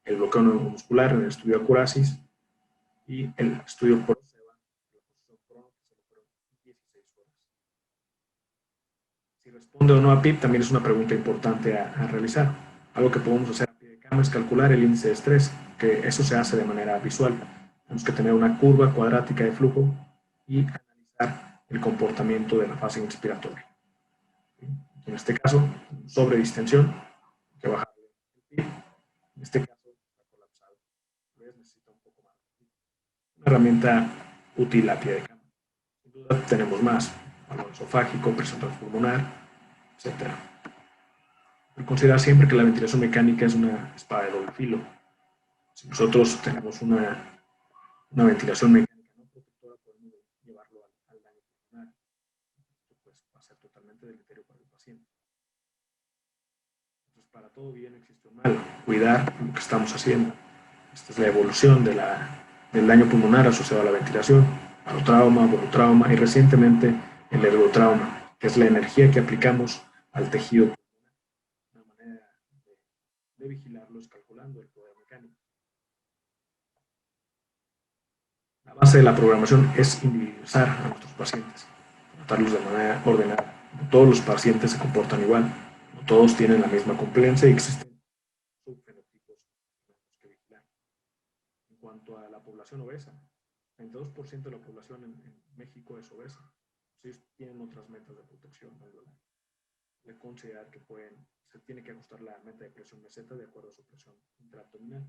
el bloqueo neuromuscular en el estudio Acurasis y el estudio PROSEVA, la posición PRO, que se logró 16 horas. Si responde o no a PIB también es una pregunta importante a realizar. Algo que podemos hacer a pie de cama es calcular el índice de estrés, que eso se hace de manera visual. Tenemos que tener una curva cuadrática de flujo y analizar el comportamiento de la fase inspiratoria. En este caso, sobre distensión, hay que bajar el PIB. En este caso, está colapsado. Necesita un poco más. Una herramienta útil a pie de cama. Sin duda tenemos más, valor esofágico, presión transpulmonar, etc. Hay que considerar siempre que la ventilación mecánica es una espada de doble filo. Si nosotros tenemos una ventilación mecánica no protectora, podemos llevarlo al daño pulmonar. Esto pues, va a ser totalmente deleterio para el paciente. Entonces, para todo bien existe un mal. Cuidar lo que estamos haciendo. Esta es la evolución del daño pulmonar asociado a la ventilación, barotrauma, borotrauma y recientemente el ergotrauma, que es la energía que aplicamos al tejido pulmonar. Una manera de vigilarlo es calculando el poder mecánico. La base de la programación es individualizar a nuestros pacientes, tratarlos de manera ordenada. No todos los pacientes se comportan igual, no todos tienen la misma compliance y existen subfenotipos que vigilar. En cuanto a la población obesa, el 22% de la población en México es obesa. Ellos tienen otras metas de protección, ¿no? De considerar que se tiene que ajustar la meta de presión meseta de acuerdo a su presión intraabdominal.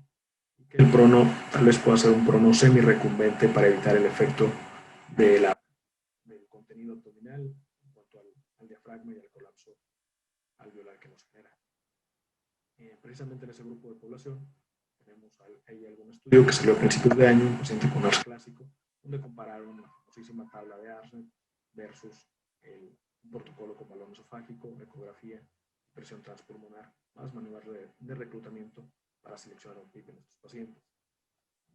Y que el prono tal vez pueda ser un prono semi-recumbente para evitar el efecto del contenido abdominal en cuanto al diafragma y al colapso alveolar que nos genera. Precisamente en ese grupo de población tenemos ahí algún estudio que salió a principios de año, un paciente con ARS clásico, donde compararon la famosísima tabla de ARSNet versus un protocolo con balón esofágico, ecografía, presión transpulmonar, más maniobras de reclutamiento para seleccionar un PIB en estos pacientes.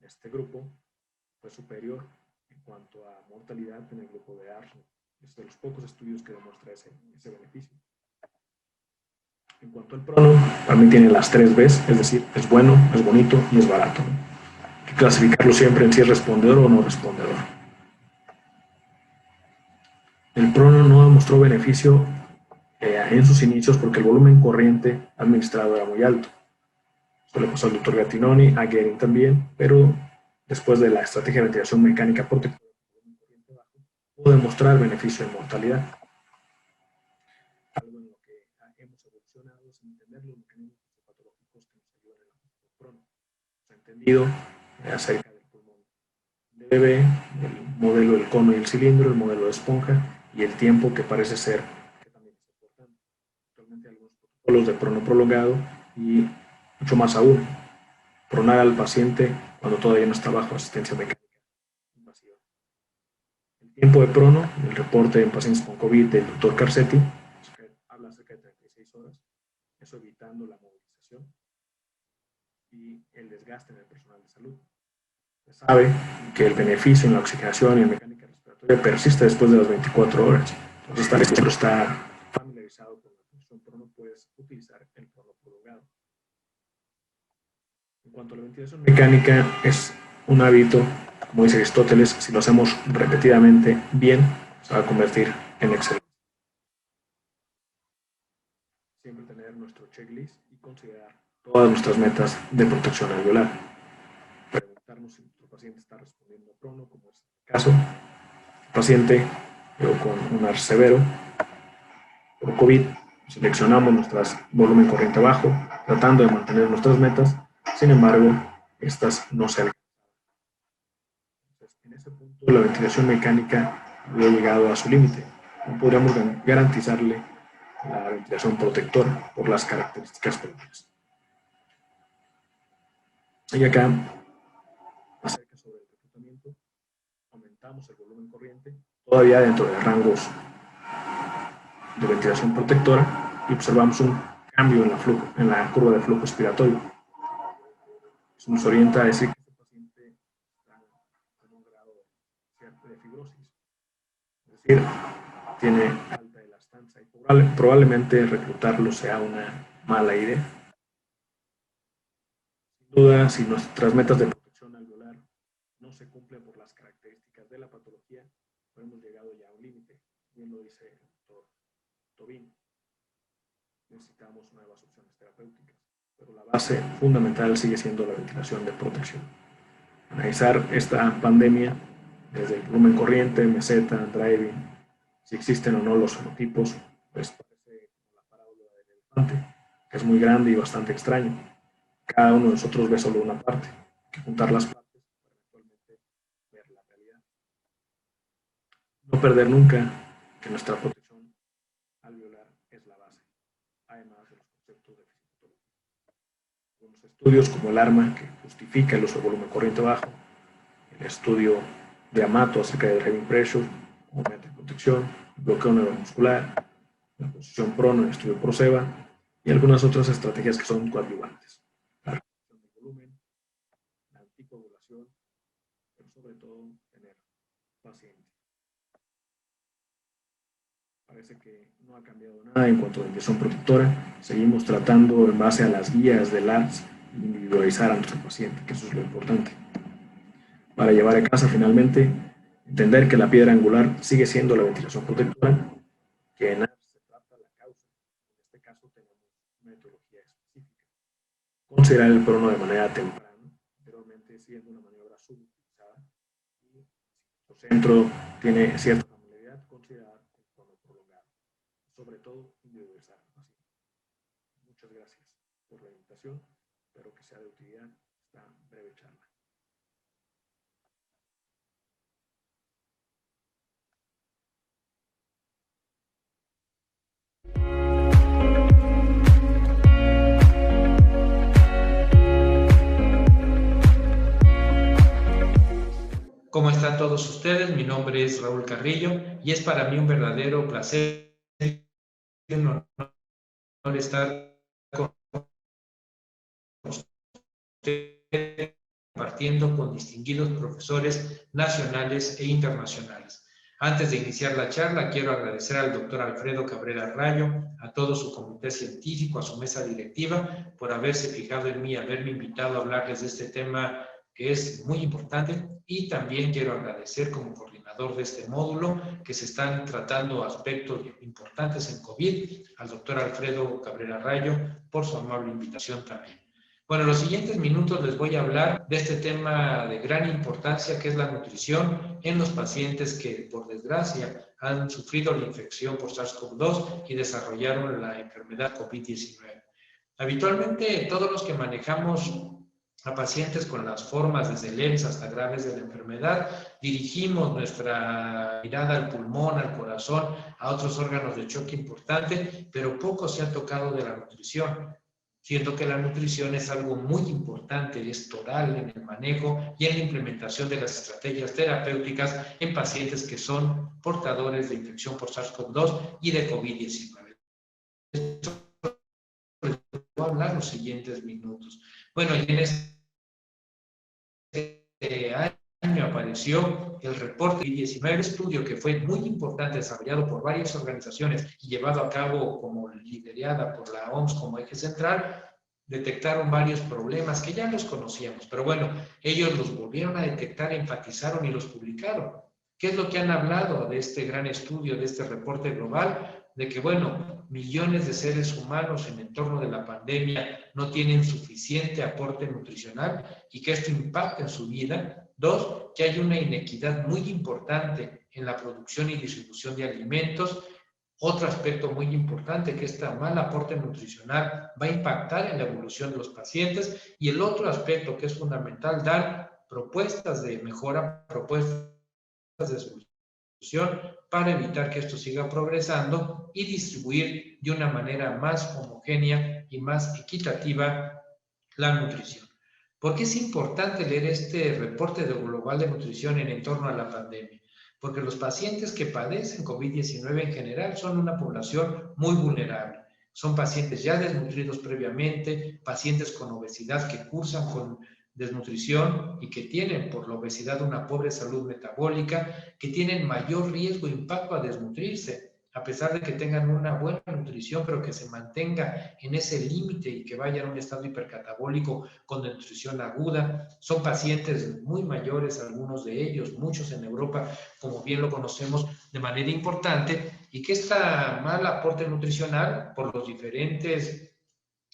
Este grupo fue superior en cuanto a mortalidad en el grupo de ARSNet. Es de los pocos estudios que demuestra ese beneficio. En cuanto al prono, para mí tiene las 3 Bs, es decir, es bueno, es bonito y es barato. Hay que clasificarlo siempre en si es respondedor o no respondedor. El prono no demostró beneficio en sus inicios porque el volumen corriente administrado era muy alto. Esto le pasó al doctor Gattinoni, a Gehring también, pero después de la estrategia de ventilación mecánica protectora con volumen corriente bajo, pudo demostrar beneficio en mortalidad. Algo en lo que hemos evolucionado es entender los mecanismos patológicos que nos ayudan en el prono. Se ha entendido acerca del pulmón de bebé, el modelo del cono y el cilindro, el modelo de esponja y el tiempo que parece ser que también es importante. Actualmente hay algunos protocolos de prono prolongado y mucho más aún, pronar al paciente cuando todavía no está bajo asistencia mecánica invasiva. El tiempo de prono, el reporte en pacientes con COVID del doctor Carcetti, habla acerca de 36 horas, eso evitando la movilización y el desgaste en el personal de salud. Se sabe que el beneficio en la oxigenación y en mecánica respiratoria persiste después de las 24 horas. Entonces, tal vez si uno está familiarizado con la función prono, puedes utilizar el prono prolongado. En cuanto a la ventilación mecánica, es un hábito, como dice Aristóteles, si lo hacemos repetidamente bien, se va a convertir en excelente. Siempre tener nuestro checklist y considerar todas nuestras metas de protección alveolar. Preguntarnos si nuestro paciente está respondiendo a prono, como es el caso. El paciente con un ARS severo por COVID, seleccionamos nuestro volumen corriente bajo, tratando de mantener nuestras metas. Sin embargo, estas no se alcanzan. En ese punto, la ventilación mecánica había llegado a su límite. No podríamos garantizarle la ventilación protectora por las características propias. Y acá, acerca sobre el reclutamiento, aumentamos el volumen corriente, todavía dentro de rangos de ventilación protectora, y observamos un cambio en la curva de flujo expiratorio. Eso nos orienta a decir que este paciente está en un grado de fibrosis, es decir, tiene alta elastanza y probablemente reclutarlo sea una mala idea. Sin duda, si nuestras metas de protección alveolar no se cumplen por las características de la patología, hemos llegado ya a un límite. Bien lo dice el doctor Tobin. Necesitamos nuevas opciones terapéuticas, pero la base fundamental sigue siendo la ventilación de protección. Analizar esta pandemia desde el volumen corriente, meseta, driving, si existen o no los fenotipos, pues parece como la parábola del elefante, que es muy grande y bastante extraño. Cada uno de nosotros ve solo una parte, hay que juntar las partes para eventualmente ver la realidad. No perder nunca que nuestra protección alveolar es la base, además de los conceptos de fisiopatología. Algunos estudios como el ARMA, que justifica el uso de volumen corriente bajo, el estudio de Amato acerca del driving pressure, como meta de protección, bloqueo neuromuscular, la posición prono en el estudio ProSEBA y algunas otras estrategias que son coadyuvantes. La reducción del volumen, la anticoagulación, pero sobre todo tener paciencia. Parece que no ha cambiado nada en cuanto a ventilación protectora. Seguimos tratando en base a las guías del ARS individualizar a nuestro paciente, que eso es lo importante. Para llevar a casa finalmente, entender que la piedra angular sigue siendo la ventilación protectora, que en ARS se trata la causa. En este caso tenemos una etiología específica. Considerar el prono de manera temprana, anteriormente siendo una maniobra subutilizada, y si el centro tiene cierta familiaridad, considerar el prono prolongado, sobre todo individualizar al paciente. Muchas gracias por la invitación, espero que sea de utilidad esta breve charla. ¿Cómo están todos ustedes? Mi nombre es Raúl Carrillo y es para mí un verdadero placer y un honor estar con ustedes compartiendo con distinguidos profesores nacionales e internacionales. Antes de iniciar la charla, quiero agradecer al doctor Alfredo Cabrera Rayo, a todo su comité científico, a su mesa directiva, por haberse fijado en mí, haberme invitado a hablarles de este tema que es muy importante, y también quiero agradecer como coordinador de este módulo que se están tratando aspectos importantes en COVID al doctor Alfredo Cabrera Rayo por su amable invitación también. Bueno, en los siguientes minutos les voy a hablar de este tema de gran importancia que es la nutrición en los pacientes que por desgracia han sufrido la infección por SARS-CoV-2 y desarrollaron la enfermedad COVID-19. Habitualmente todos los que manejamos a pacientes con las formas desde leves hasta graves de la enfermedad, dirigimos nuestra mirada al pulmón, al corazón, a otros órganos de choque importante, pero poco se ha tocado de la nutrición. Siento que la nutrición es algo muy importante, es total en el manejo y en la implementación de las estrategias terapéuticas en pacientes que son portadores de infección por SARS-CoV-2 y de COVID-19. Esto les voy a hablar los siguientes minutos. Bueno, y en este año apareció el reporte COVID-19, estudio que fue muy importante, desarrollado por varias organizaciones y llevado a cabo como liderada por la OMS como eje central. Detectaron varios problemas que ya los conocíamos, pero bueno, ellos los volvieron a detectar, enfatizaron y los publicaron. ¿Qué es lo que han hablado de este gran estudio, de este reporte global? De que, bueno, millones de seres humanos en el entorno de la pandemia no tienen suficiente aporte nutricional y que esto impacta en su vida. Dos, que hay una inequidad muy importante en la producción y distribución de alimentos. Otro aspecto muy importante, que este mal aporte nutricional va a impactar en la evolución de los pacientes. Y el otro aspecto que es fundamental, dar propuestas de mejora, propuestas de solución para evitar que esto siga progresando y distribuir de una manera más homogénea y más equitativa la nutrición. ¿Por qué es importante leer este reporte global de nutrición en torno a la pandemia? Porque los pacientes que padecen COVID-19 en general son una población muy vulnerable. Son pacientes ya desnutridos previamente, pacientes con obesidad que cursan con desnutrición y que tienen por la obesidad una pobre salud metabólica, que tienen mayor riesgo e impacto a desnutrirse, a pesar de que tengan una buena nutrición, pero que se mantenga en ese límite y que vayan a un estado hipercatabólico con desnutrición aguda. Son pacientes muy mayores, algunos de ellos, muchos en Europa, como bien lo conocemos de manera importante, y que este mal aporte nutricional, por los diferentes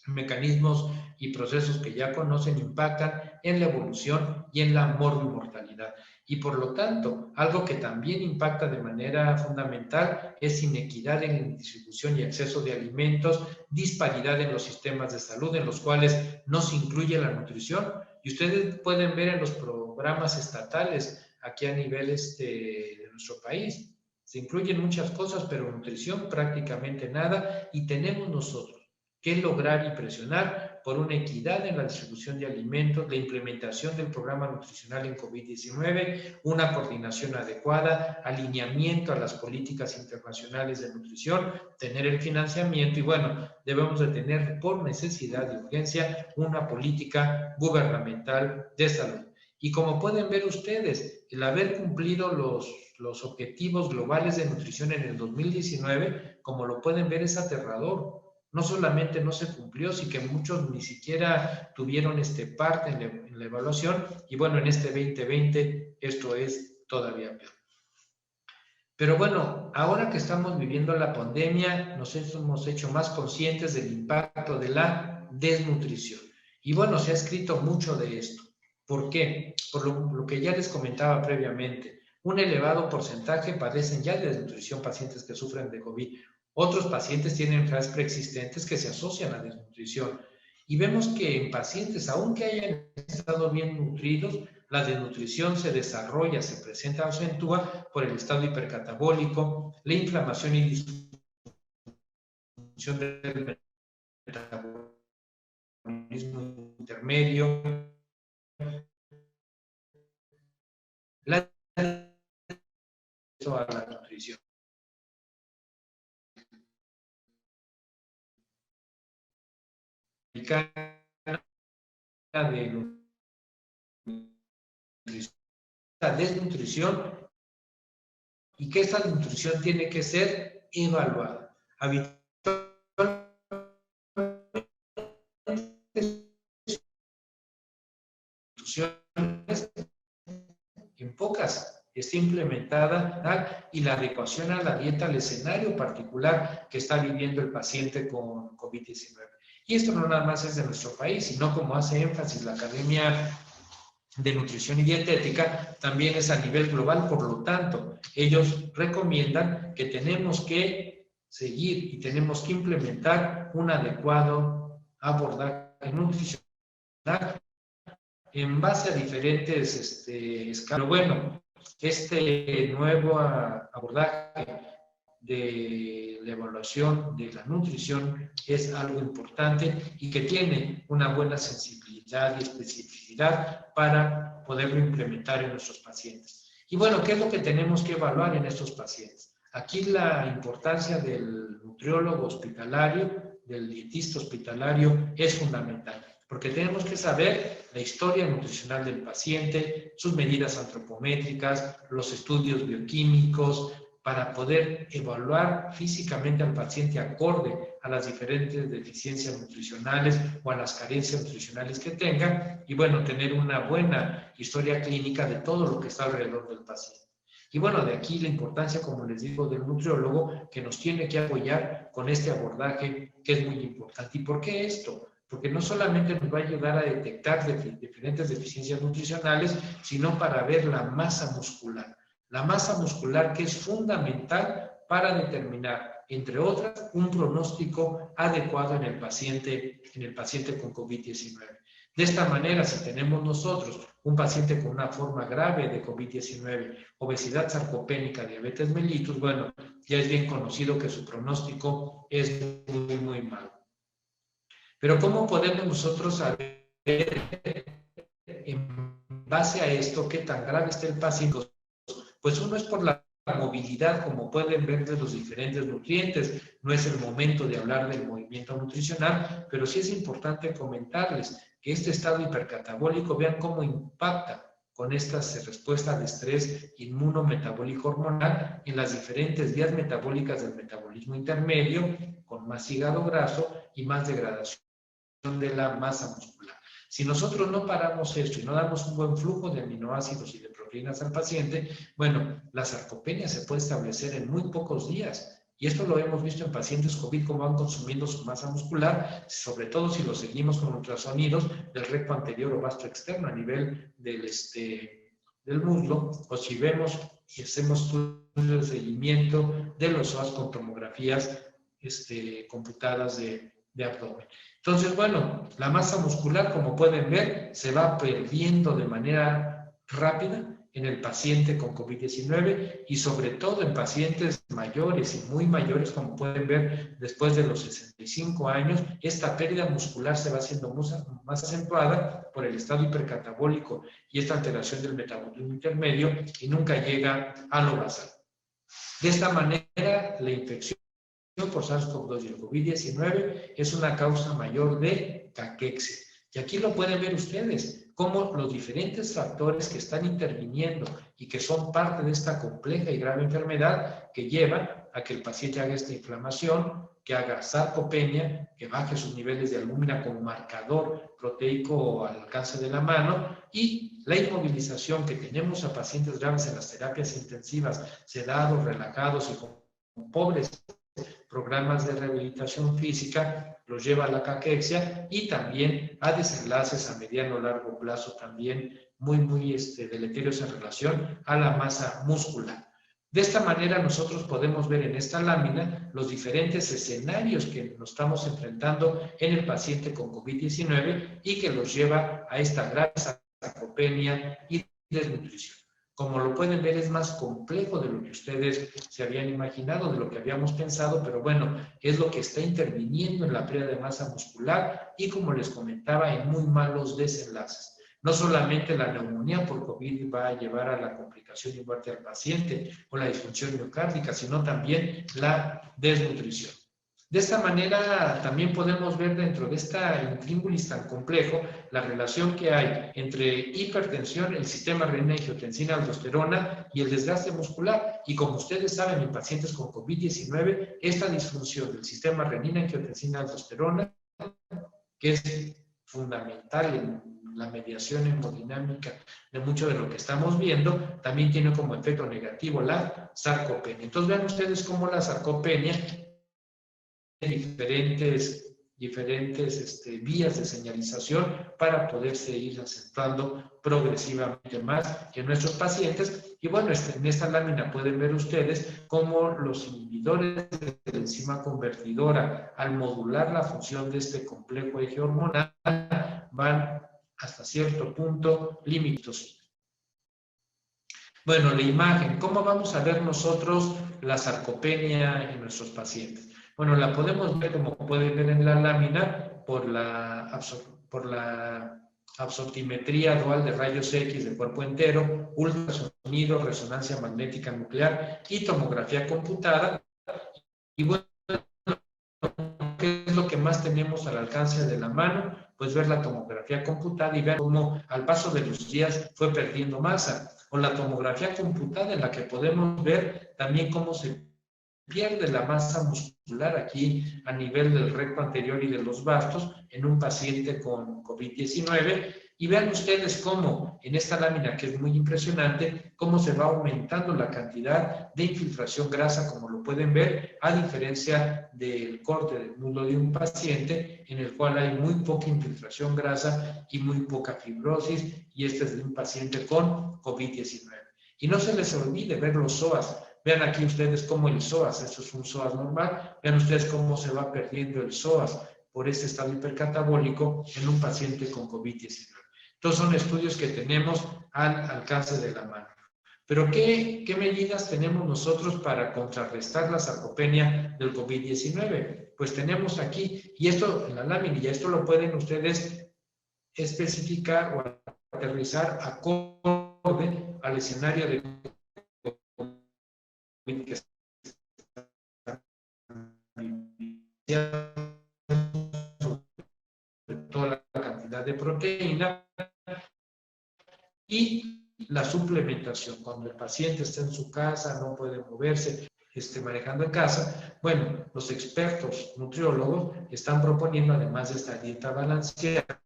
mecanismos y procesos que ya conocen, impactan en la evolución y en la morbimortalidad. Y por lo tanto, algo que también impacta de manera fundamental es inequidad en la distribución y acceso de alimentos, disparidad en los sistemas de salud en los cuales no se incluye la nutrición. Y ustedes pueden ver en los programas estatales aquí a nivel de nuestro país, se incluyen muchas cosas, pero nutrición prácticamente nada, y tenemos nosotros que lograr y presionar por una equidad en la distribución de alimentos, la implementación del programa nutricional en COVID-19, una coordinación adecuada, alineamiento a las políticas internacionales de nutrición, tener el financiamiento y bueno, debemos de tener por necesidad y urgencia una política gubernamental de salud. Y como pueden ver ustedes, el haber cumplido los objetivos globales de nutrición en el 2019, como lo pueden ver, es aterrador. No solamente no se cumplió, sino que muchos ni siquiera tuvieron parte en la evaluación. Y bueno, en este 2020 esto es todavía peor. Pero bueno, ahora que estamos viviendo la pandemia, nos hemos hecho más conscientes del impacto de la desnutrición. Y bueno, se ha escrito mucho de esto. ¿Por qué? Por lo que ya les comentaba previamente. Un elevado porcentaje padecen ya de desnutrición pacientes que sufren de COVID. Otros pacientes tienen enfermedades preexistentes que se asocian a desnutrición. Y vemos que en pacientes, aunque hayan estado bien nutridos, la desnutrición se desarrolla, se presenta o se acentúa por el estado hipercatabólico, la inflamación y disfunción del metabolismo intermedio, la a la nutrición. De desnutrición y que esta nutrición tiene que ser evaluada. En pocas está implementada y la adecuación a la dieta al escenario particular que está viviendo el paciente con COVID-19. Y esto no nada más es de nuestro país, sino como hace énfasis la Academia de Nutrición y Dietética, también es a nivel global. Por lo tanto, ellos recomiendan que tenemos que seguir y tenemos que implementar un adecuado abordaje nutricional en base a diferentes escalas. Pero bueno, este nuevo abordaje de la evaluación de la nutrición es algo importante y que tiene una buena sensibilidad y especificidad para poderlo implementar en nuestros pacientes. Y bueno, ¿qué es lo que tenemos que evaluar en estos pacientes? Aquí la importancia del nutriólogo hospitalario, del dietista hospitalario, es fundamental, porque tenemos que saber la historia nutricional del paciente, sus medidas antropométricas, los estudios bioquímicos, para poder evaluar físicamente al paciente acorde a las diferentes deficiencias nutricionales o a las carencias nutricionales que tenga, y bueno, tener una buena historia clínica de todo lo que está alrededor del paciente. Y bueno, de aquí la importancia, como les digo, del nutriólogo, que nos tiene que apoyar con este abordaje que es muy importante. ¿Y por qué esto? Porque no solamente nos va a ayudar a detectar diferentes deficiencias nutricionales, sino para ver la masa muscular. La masa muscular, que es fundamental para determinar, entre otras, un pronóstico adecuado en el paciente con COVID-19. De esta manera, si tenemos nosotros un paciente con una forma grave de COVID-19, obesidad sarcopénica, diabetes mellitus, bueno, ya es bien conocido que su pronóstico es muy, muy malo. Pero ¿cómo podemos nosotros saber, en base a esto, qué tan grave está el paciente? Pues uno es por la movilidad, como pueden ver, de los diferentes nutrientes. No es el momento de hablar del movimiento nutricional, pero sí es importante comentarles que este estado hipercatabólico, vean cómo impacta con estas respuestas de estrés inmunometabólico hormonal en las diferentes vías metabólicas del metabolismo intermedio, con más hígado graso y más degradación de la masa muscular. Si nosotros no paramos esto y no damos un buen flujo de aminoácidos y de proteínas al paciente, bueno, la sarcopenia se puede establecer en muy pocos días. Y esto lo hemos visto en pacientes COVID, cómo van consumiendo su masa muscular, sobre todo si lo seguimos con ultrasonidos del recto anterior o vasto externo a nivel del muslo, o si vemos y hacemos estudios de seguimiento de los psoas con tomografías computadas de abdomen. Entonces, bueno, la masa muscular, como pueden ver, se va perdiendo de manera rápida en el paciente con COVID-19 y sobre todo en pacientes mayores y muy mayores, como pueden ver, después de los 65 años, esta pérdida muscular se va haciendo más acentuada por el estado hipercatabólico y esta alteración del metabolismo intermedio y nunca llega a lo basal. De esta manera, la infección por SARS-CoV-2 y el COVID-19 es una causa mayor de caquexia. Y aquí lo pueden ver ustedes, cómo los diferentes factores que están interviniendo y que son parte de esta compleja y grave enfermedad que llevan a que el paciente haga esta inflamación, que haga sarcopenia, que baje sus niveles de albúmina como marcador proteico al alcance de la mano y la inmovilización que tenemos a pacientes graves en las terapias intensivas, sedados, relajados y con pobres programas de rehabilitación física, los lleva a la caquexia y también a desenlaces a mediano o largo plazo también muy deleterios en relación a la masa muscular. De esta manera nosotros podemos ver en esta lámina los diferentes escenarios que nos estamos enfrentando en el paciente con COVID-19 y que los lleva a esta grave sarcopenia y desnutrición. Como lo pueden ver, es más complejo de lo que ustedes se habían imaginado, de lo que habíamos pensado, pero bueno, es lo que está interviniendo en la pérdida de masa muscular y, como les comentaba, en muy malos desenlaces. No solamente la neumonía por COVID va a llevar a la complicación y muerte al paciente o la disfunción miocárdica, sino también la desnutrición. De esta manera también podemos ver dentro de esta intríngulis tan complejo la relación que hay entre hipertensión, el sistema renina-angiotensina-aldosterona y el desgaste muscular. Y como ustedes saben, en pacientes con COVID-19, esta disfunción del sistema renina-angiotensina-aldosterona, que es fundamental en la mediación hemodinámica de mucho de lo que estamos viendo, también tiene como efecto negativo la sarcopenia. Entonces vean ustedes cómo la sarcopenia diferentes vías de señalización para poderse ir acentuando progresivamente más en nuestros pacientes. Y bueno, en esta lámina pueden ver ustedes cómo los inhibidores de la enzima convertidora, al modular la función de este complejo eje hormonal, van hasta cierto punto límites. Bueno, la imagen, ¿cómo vamos a ver nosotros la sarcopenia en nuestros pacientes? Bueno, la podemos ver, como pueden ver en la lámina, por la absortimetría dual de rayos X de cuerpo entero, ultrasonido, resonancia magnética nuclear y tomografía computada. Y bueno, ¿qué es lo que más tenemos al alcance de la mano? Pues ver la tomografía computada y ver cómo al paso de los días fue perdiendo masa. O la tomografía computada, en la que podemos ver también cómo se pierde la masa muscular aquí a nivel del recto anterior y de los bastos en un paciente con COVID-19. Y vean ustedes cómo en esta lámina, que es muy impresionante, cómo se va aumentando la cantidad de infiltración grasa, como lo pueden ver, a diferencia del corte del muslo de un paciente en el cual hay muy poca infiltración grasa y muy poca fibrosis, y este es de un paciente con COVID-19. Y no se les olvide ver los psoas. Vean aquí ustedes cómo el psoas, esto es un psoas normal, vean ustedes cómo se va perdiendo el psoas por este estado hipercatabólico en un paciente con COVID-19. Entonces son estudios que tenemos al alcance de la mano. Pero ¿qué medidas tenemos nosotros para contrarrestar la sarcopenia del COVID-19? Pues tenemos aquí, y esto en la lámina, y esto lo pueden ustedes especificar o aterrizar acorde al escenario de que está sobre toda la cantidad de proteína y la suplementación. Cuando el paciente está en su casa, no puede moverse, manejando en casa, bueno, los expertos nutriólogos están proponiendo, además de esta dieta balanceada,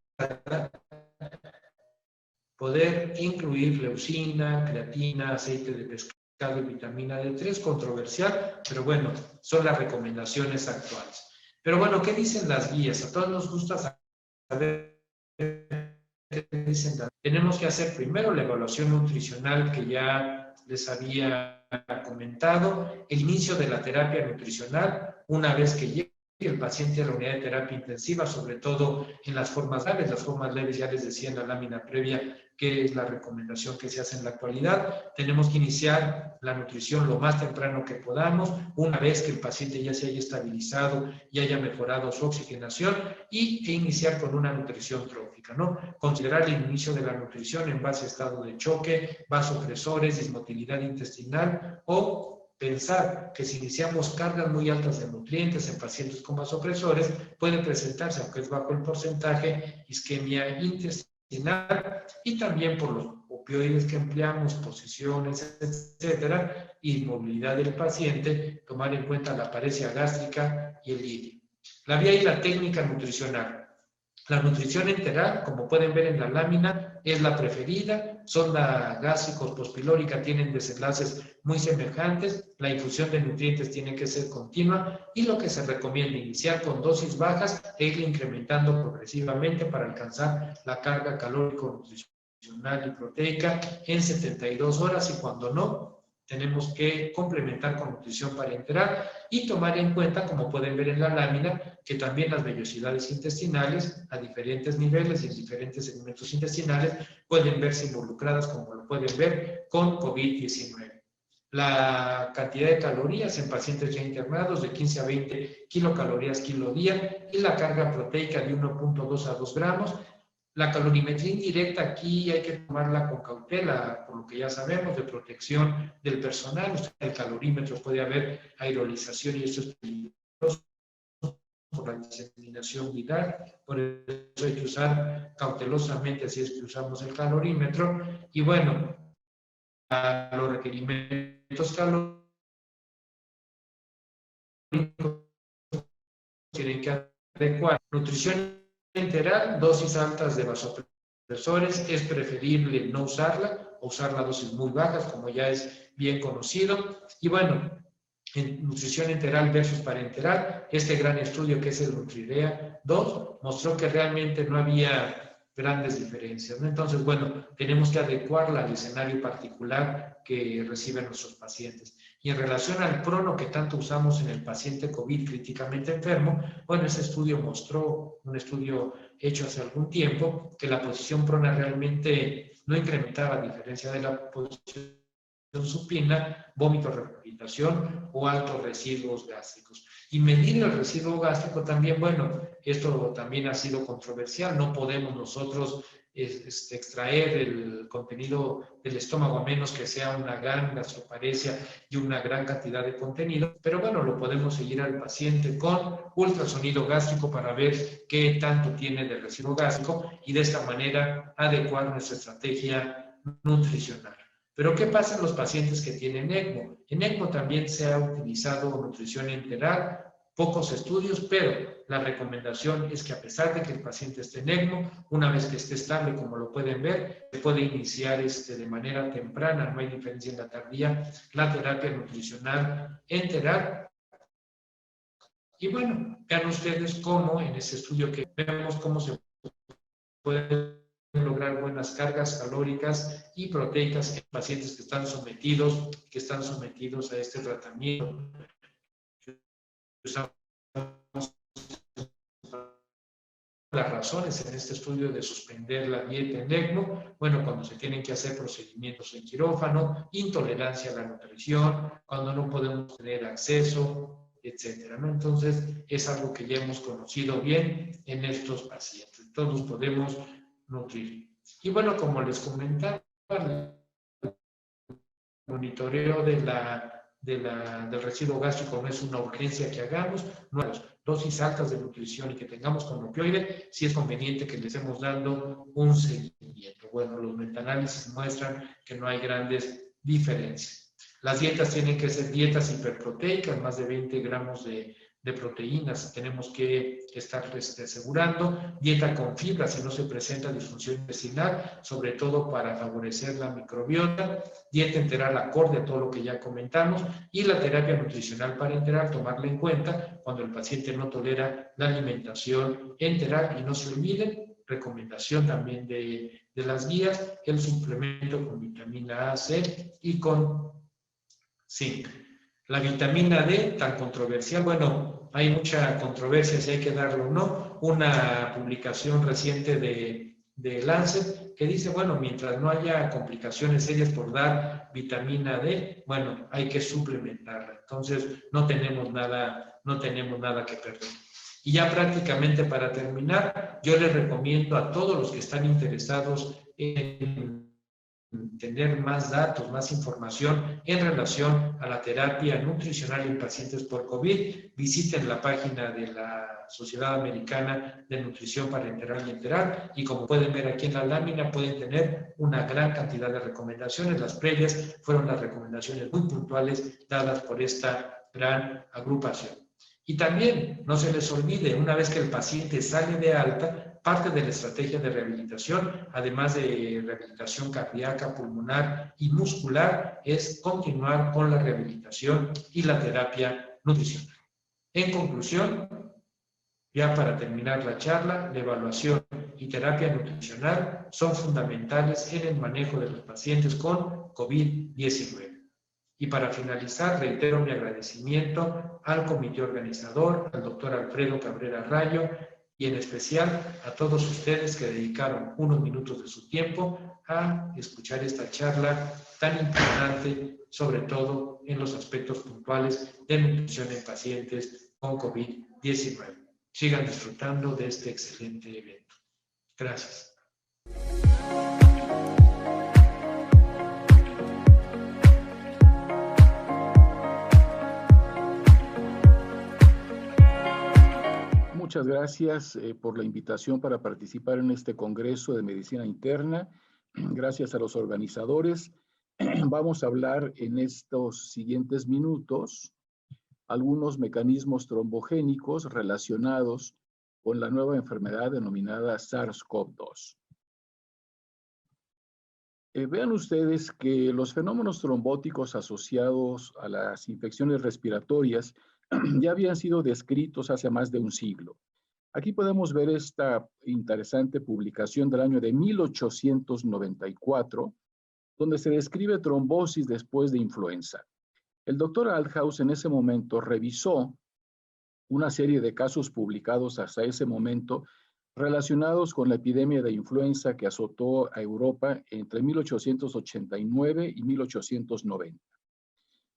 poder incluir leucina, creatina, aceite de pescado y vitamina D3, controversial, pero bueno, son las recomendaciones actuales. Pero bueno, ¿qué dicen las guías? A todos nos gusta saber qué dicen. Tenemos que hacer primero la evaluación nutricional que ya les había comentado, el inicio de la terapia nutricional, una vez que llegue el paciente a la unidad de terapia intensiva, sobre todo en las formas leves. Las formas leves ya les decía en la lámina previa que es la recomendación que se hace en la actualidad. Tenemos que iniciar la nutrición lo más temprano que podamos, una vez que el paciente ya se haya estabilizado y haya mejorado su oxigenación, e iniciar con una nutrición trófica, ¿no? Considerar el inicio de la nutrición en base a estado de choque, vasopresores, dismotilidad intestinal, o pensar que si iniciamos cargas muy altas de nutrientes en pacientes con vasopresores, puede presentarse, aunque es bajo el porcentaje, isquemia intestinal, y también por los opioides que empleamos, posiciones, etcétera, y movilidad del paciente, tomar en cuenta la paresia gástrica y el ILI. La vía y la técnica nutricional. La nutrición enteral, como pueden ver en la lámina, es la preferida. Sonda gástricos pospilórica tienen desenlaces muy semejantes. La infusión de nutrientes tiene que ser continua y lo que se recomienda iniciar con dosis bajas e ir incrementando progresivamente para alcanzar la carga calórico-nutricional y proteica en 72 horas y cuando no, tenemos que complementar con nutrición parenteral y tomar en cuenta, como pueden ver en la lámina, que también las vellosidades intestinales a diferentes niveles y en diferentes segmentos intestinales pueden verse involucradas, como lo pueden ver, con COVID-19. La cantidad de calorías en pacientes ya internados de 15 a 20 kilocalorías kilo día y la carga proteica de 1.2 a 2 gramos. La calorimetría indirecta aquí hay que tomarla con cautela, por lo que ya sabemos, de protección del personal. El calorímetro puede haber aerolización y esto es peligroso por la diseminación viral. Por eso hay que usar cautelosamente, así es que usamos el calorímetro. Y bueno, a los requerimientos calóricos tienen que adecuar. Nutrición enteral, dosis altas de vasopresores, es preferible no usarla o usar dosis muy bajas, como ya es bien conocido. Y bueno, en nutrición enteral versus parenteral, este gran estudio que es el Nutrirea 2 mostró que realmente no había grandes diferencias, ¿no? Entonces, bueno, tenemos que adecuarla al escenario particular que reciben nuestros pacientes. Y en relación al prono que tanto usamos en el paciente COVID críticamente enfermo, bueno, ese estudio mostró, un estudio hecho hace algún tiempo, que la posición prona realmente no incrementaba a diferencia de la posición supina, vómito, regurgitación o altos residuos gástricos. Y medir el residuo gástrico también, bueno, esto también ha sido controversial, no podemos nosotros extraer el contenido del estómago a menos que sea una gran gastroparesia y una gran cantidad de contenido, pero bueno, lo podemos seguir al paciente con ultrasonido gástrico para ver qué tanto tiene de residuo gástrico y de esta manera adecuar nuestra estrategia nutricional. Pero ¿qué pasa en los pacientes que tienen ECMO? En ECMO también se ha utilizado nutrición enteral, pocos estudios, pero la recomendación es que a pesar de que el paciente esté en ECMO, una vez que esté estable, como lo pueden ver, se puede iniciar de manera temprana, no hay diferencia en la tardía, la terapia nutricional enteral. Y bueno, vean ustedes cómo en ese estudio que vemos cómo se puede lograr buenas cargas calóricas y proteicas en pacientes que están sometidos a este tratamiento. Usamos las razones en este estudio de suspender la dieta en ECMO, bueno, cuando se tienen que hacer procedimientos en quirófano, intolerancia a la nutrición, cuando no podemos tener acceso, etcétera, ¿no? Entonces, es algo que ya hemos conocido bien en estos pacientes. Todos podemos nutrir. Y bueno, como les comentaba, el monitoreo del residuo gástrico no es una urgencia que hagamos, no hay dosis altas de nutrición y que tengamos con opioide, sí es conveniente que le estemos dando un seguimiento. Bueno, los metaanálisis muestran que no hay grandes diferencias. Las dietas tienen que ser dietas hiperproteicas, más de 20 gramos de proteínas tenemos que estar asegurando, dieta con fibra si no se presenta disfunción intestinal, sobre todo para favorecer la microbiota, dieta enteral acorde a todo lo que ya comentamos y la terapia nutricional parenteral, tomarla en cuenta cuando el paciente no tolera la alimentación enteral y no se olviden, recomendación también de las guías, el suplemento con vitamina A, C y con zinc. La vitamina D, tan controversial, bueno, hay mucha controversia si hay que darlo o no. Una publicación reciente de Lancet que dice, bueno, mientras no haya complicaciones serias por dar vitamina D, bueno, hay que suplementarla. Entonces, no tenemos nada que perder. Y ya prácticamente para terminar, yo les recomiendo a todos los que están interesados en tener más datos, más información en relación a la terapia nutricional en pacientes por COVID, visiten la página de la Sociedad Americana de Nutrición Parenteral y Enteral y como pueden ver aquí en la lámina pueden tener una gran cantidad de recomendaciones. Las previas fueron las recomendaciones muy puntuales dadas por esta gran agrupación. Y también, no se les olvide, una vez que el paciente sale de alta, parte de la estrategia de rehabilitación, además de rehabilitación cardíaca, pulmonar y muscular, es continuar con la rehabilitación y la terapia nutricional. En conclusión, ya para terminar la charla, la evaluación y terapia nutricional son fundamentales en el manejo de los pacientes con COVID-19. Y para finalizar, reitero mi agradecimiento al comité organizador, al doctor Alfredo Cabrera Rayo y en especial a todos ustedes que dedicaron unos minutos de su tiempo a escuchar esta charla tan importante, sobre todo en los aspectos puntuales de nutrición en pacientes con COVID-19. Sigan disfrutando de este excelente evento. Gracias. Muchas gracias por la invitación para participar en este Congreso de Medicina Interna. Gracias a los organizadores. Vamos a hablar en estos siguientes minutos algunos mecanismos trombogénicos relacionados con la nueva enfermedad denominada SARS-CoV-2. Vean ustedes que los fenómenos trombóticos asociados a las infecciones respiratorias ya habían sido descritos hace más de un siglo. Aquí podemos ver esta interesante publicación del año de 1894, donde se describe trombosis después de influenza. El doctor Althaus en ese momento revisó una serie de casos publicados hasta ese momento relacionados con la epidemia de influenza que azotó a Europa entre 1889 y 1890.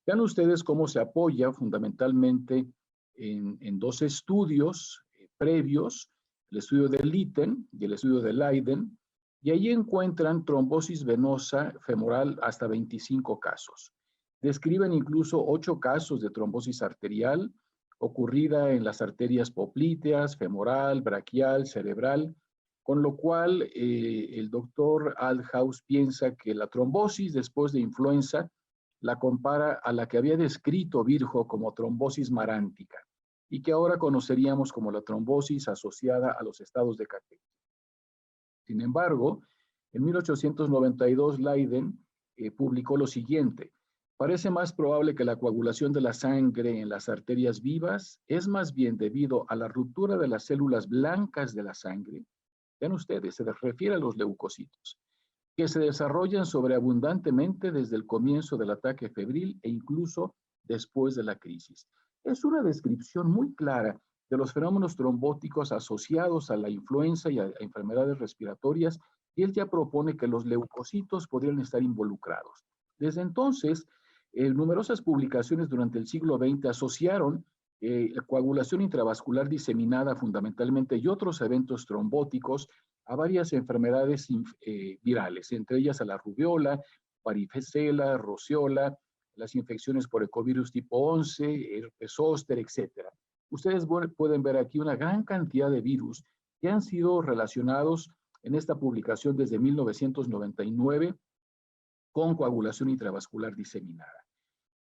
Vean ustedes cómo se apoya fundamentalmente en dos estudios previos, el estudio de Litten y el estudio de Leiden, y allí encuentran trombosis venosa femoral hasta 25 casos. Describen incluso 8 casos de trombosis arterial ocurrida en las arterias poplíteas, femoral, braquial, cerebral, con lo cual el doctor Althaus piensa que la trombosis después de influenza la compara a la que había descrito Virchow como trombosis marántica y que ahora conoceríamos como la trombosis asociada a los estados de catequia. Sin embargo, en 1892 Leiden publicó lo siguiente: parece más probable que la coagulación de la sangre en las arterias vivas es más bien debido a la ruptura de las células blancas de la sangre. Vean ustedes, se refiere a los leucocitos, que se desarrollan sobreabundantemente desde el comienzo del ataque febril e incluso después de la crisis. Es una descripción muy clara de los fenómenos trombóticos asociados a la influenza y a enfermedades respiratorias, y él ya propone que los leucocitos podrían estar involucrados. Desde entonces, numerosas publicaciones durante el siglo XX asociaron la coagulación intravascular diseminada fundamentalmente y otros eventos trombóticos a varias enfermedades virales, entre ellas a la rubiola, varicela, rociola, las infecciones por ecovirus tipo 11, herpes zóster, etc. Ustedes pueden ver aquí una gran cantidad de virus que han sido relacionados en esta publicación desde 1999 con coagulación intravascular diseminada.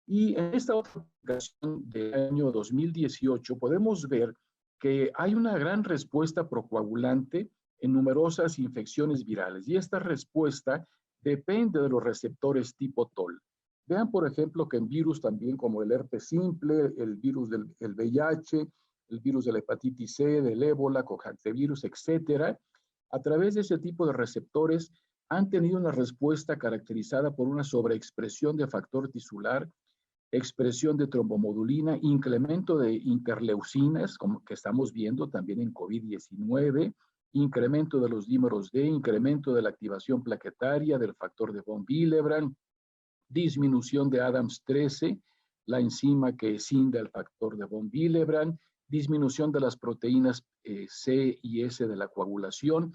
Y en esta otra publicación del año 2018 podemos ver que hay una gran respuesta procoagulante en numerosas infecciones virales, y esta respuesta depende de los receptores tipo TOL. Vean, por ejemplo, que en virus también como el herpes simple, el virus del VIH, el virus de la hepatitis C, del ébola, coxsackie-virus, etcétera, a través de ese tipo de receptores han tenido una respuesta caracterizada por una sobreexpresión de factor tisular, expresión de trombomodulina, incremento de interleucinas, como que estamos viendo también en COVID-19, incremento de los dímeros D, incremento de la activación plaquetaria del factor de von Willebrand, disminución de Adams 13, la enzima que escinda el factor de von Willebrand, disminución de las proteínas C y S de la coagulación.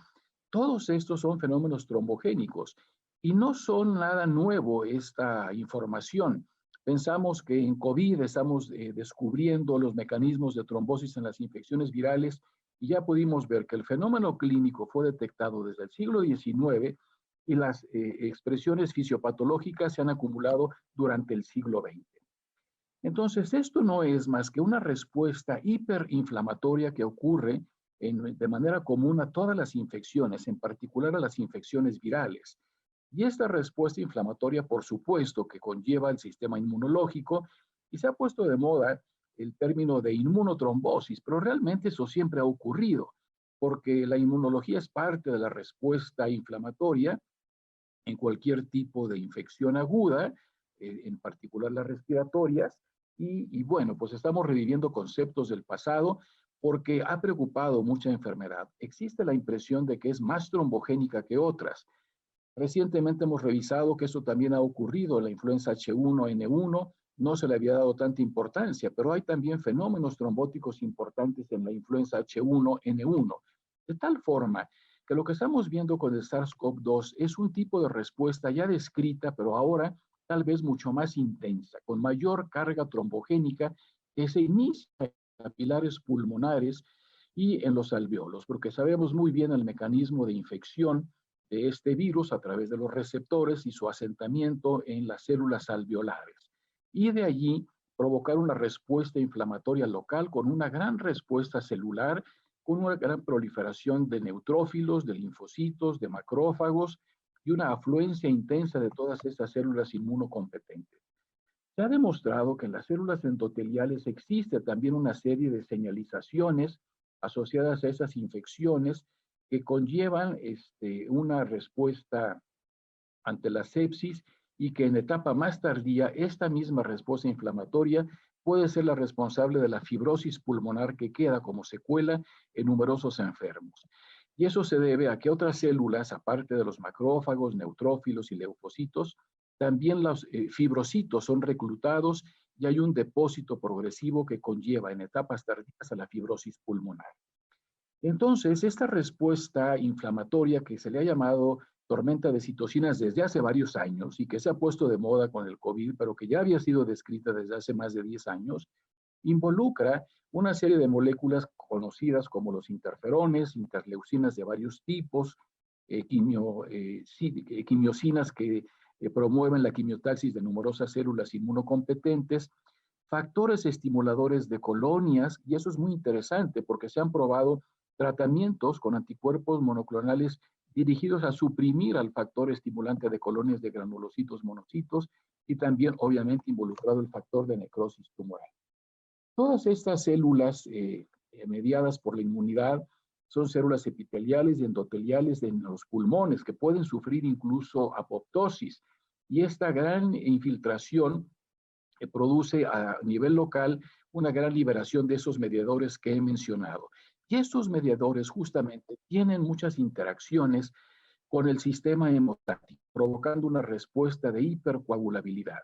Todos estos son fenómenos trombogénicos y no son nada nuevo esta información. Pensamos que en COVID estamos descubriendo los mecanismos de trombosis en las infecciones virales y ya pudimos ver que el fenómeno clínico fue detectado desde el siglo XIX y las expresiones fisiopatológicas se han acumulado durante el siglo XX. Entonces, esto no es más que una respuesta hiperinflamatoria que ocurre de manera común a todas las infecciones, en particular a las infecciones virales. Y esta respuesta inflamatoria, por supuesto, que conlleva el sistema inmunológico, y se ha puesto de moda el término de inmunotrombosis, pero realmente eso siempre ha ocurrido, porque la inmunología es parte de la respuesta inflamatoria en cualquier tipo de infección aguda, en particular las respiratorias, y bueno, pues estamos reviviendo conceptos del pasado porque ha preocupado mucha enfermedad. Existe la impresión de que es más trombogénica que otras. Recientemente hemos revisado que eso también ha ocurrido en la influenza H1N1, no se le había dado tanta importancia, pero hay también fenómenos trombóticos importantes en la influenza H1N1, de tal forma que lo que estamos viendo con el SARS-CoV-2 es un tipo de respuesta ya descrita, pero ahora tal vez mucho más intensa, con mayor carga trombogénica que se inicia en capilares pulmonares y en los alveolos, porque sabemos muy bien el mecanismo de infección de este virus a través de los receptores y su asentamiento en las células alveolares. Y de allí provocar una respuesta inflamatoria local con una gran respuesta celular, con una gran proliferación de neutrófilos, de linfocitos, de macrófagos y una afluencia intensa de todas estas células inmunocompetentes. Se ha demostrado que en las células endoteliales existe también una serie de señalizaciones asociadas a esas infecciones que conllevan una respuesta ante la sepsis y que en etapa más tardía esta misma respuesta inflamatoria puede ser la responsable de la fibrosis pulmonar que queda como secuela en numerosos enfermos. Y eso se debe a que otras células, aparte de los macrófagos, neutrófilos y leucocitos, también los fibrocitos son reclutados y hay un depósito progresivo que conlleva en etapas tardías a la fibrosis pulmonar. Entonces, esta respuesta inflamatoria que se le ha llamado tormenta de citocinas desde hace varios años y que se ha puesto de moda con el COVID, pero que ya había sido descrita desde hace más de 10 años, involucra una serie de moléculas conocidas como los interferones, interleucinas de varios tipos, quimiosinas que promueven la quimiotaxis de numerosas células inmunocompetentes, factores estimuladores de colonias, y eso es muy interesante porque se han probado tratamientos con anticuerpos monoclonales dirigidos a suprimir al factor estimulante de colonias de granulocitos monocitos y también obviamente involucrado el factor de necrosis tumoral. Todas estas células mediadas por la inmunidad son células epiteliales y endoteliales en los pulmones que pueden sufrir incluso apoptosis, y esta gran infiltración produce a nivel local una gran liberación de esos mediadores que he mencionado. Y estos mediadores justamente tienen muchas interacciones con el sistema hemostático, provocando una respuesta de hipercoagulabilidad.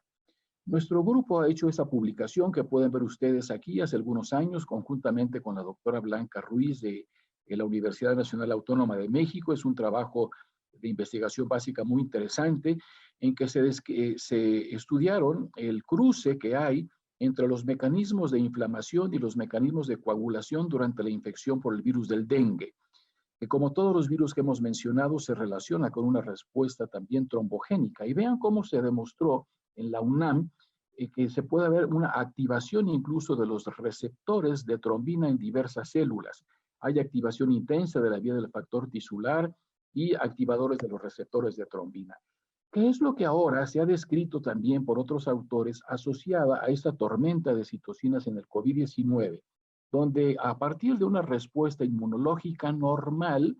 Nuestro grupo ha hecho esa publicación que pueden ver ustedes aquí hace algunos años, conjuntamente con la doctora Blanca Ruiz de la Universidad Nacional Autónoma de México. Es un trabajo de investigación básica muy interesante en que se estudiaron el cruce que hay entre los mecanismos de inflamación y los mecanismos de coagulación durante la infección por el virus del dengue, que como todos los virus que hemos mencionado se relaciona con una respuesta también trombogénica. Y vean cómo se demostró en la UNAM que se puede ver una activación incluso de los receptores de trombina en diversas células. Hay activación intensa de la vía del factor tisular y activadores de los receptores de trombina. ¿Qué es lo que ahora se ha descrito también por otros autores asociada a esta tormenta de citocinas en el COVID-19, donde a partir de una respuesta inmunológica normal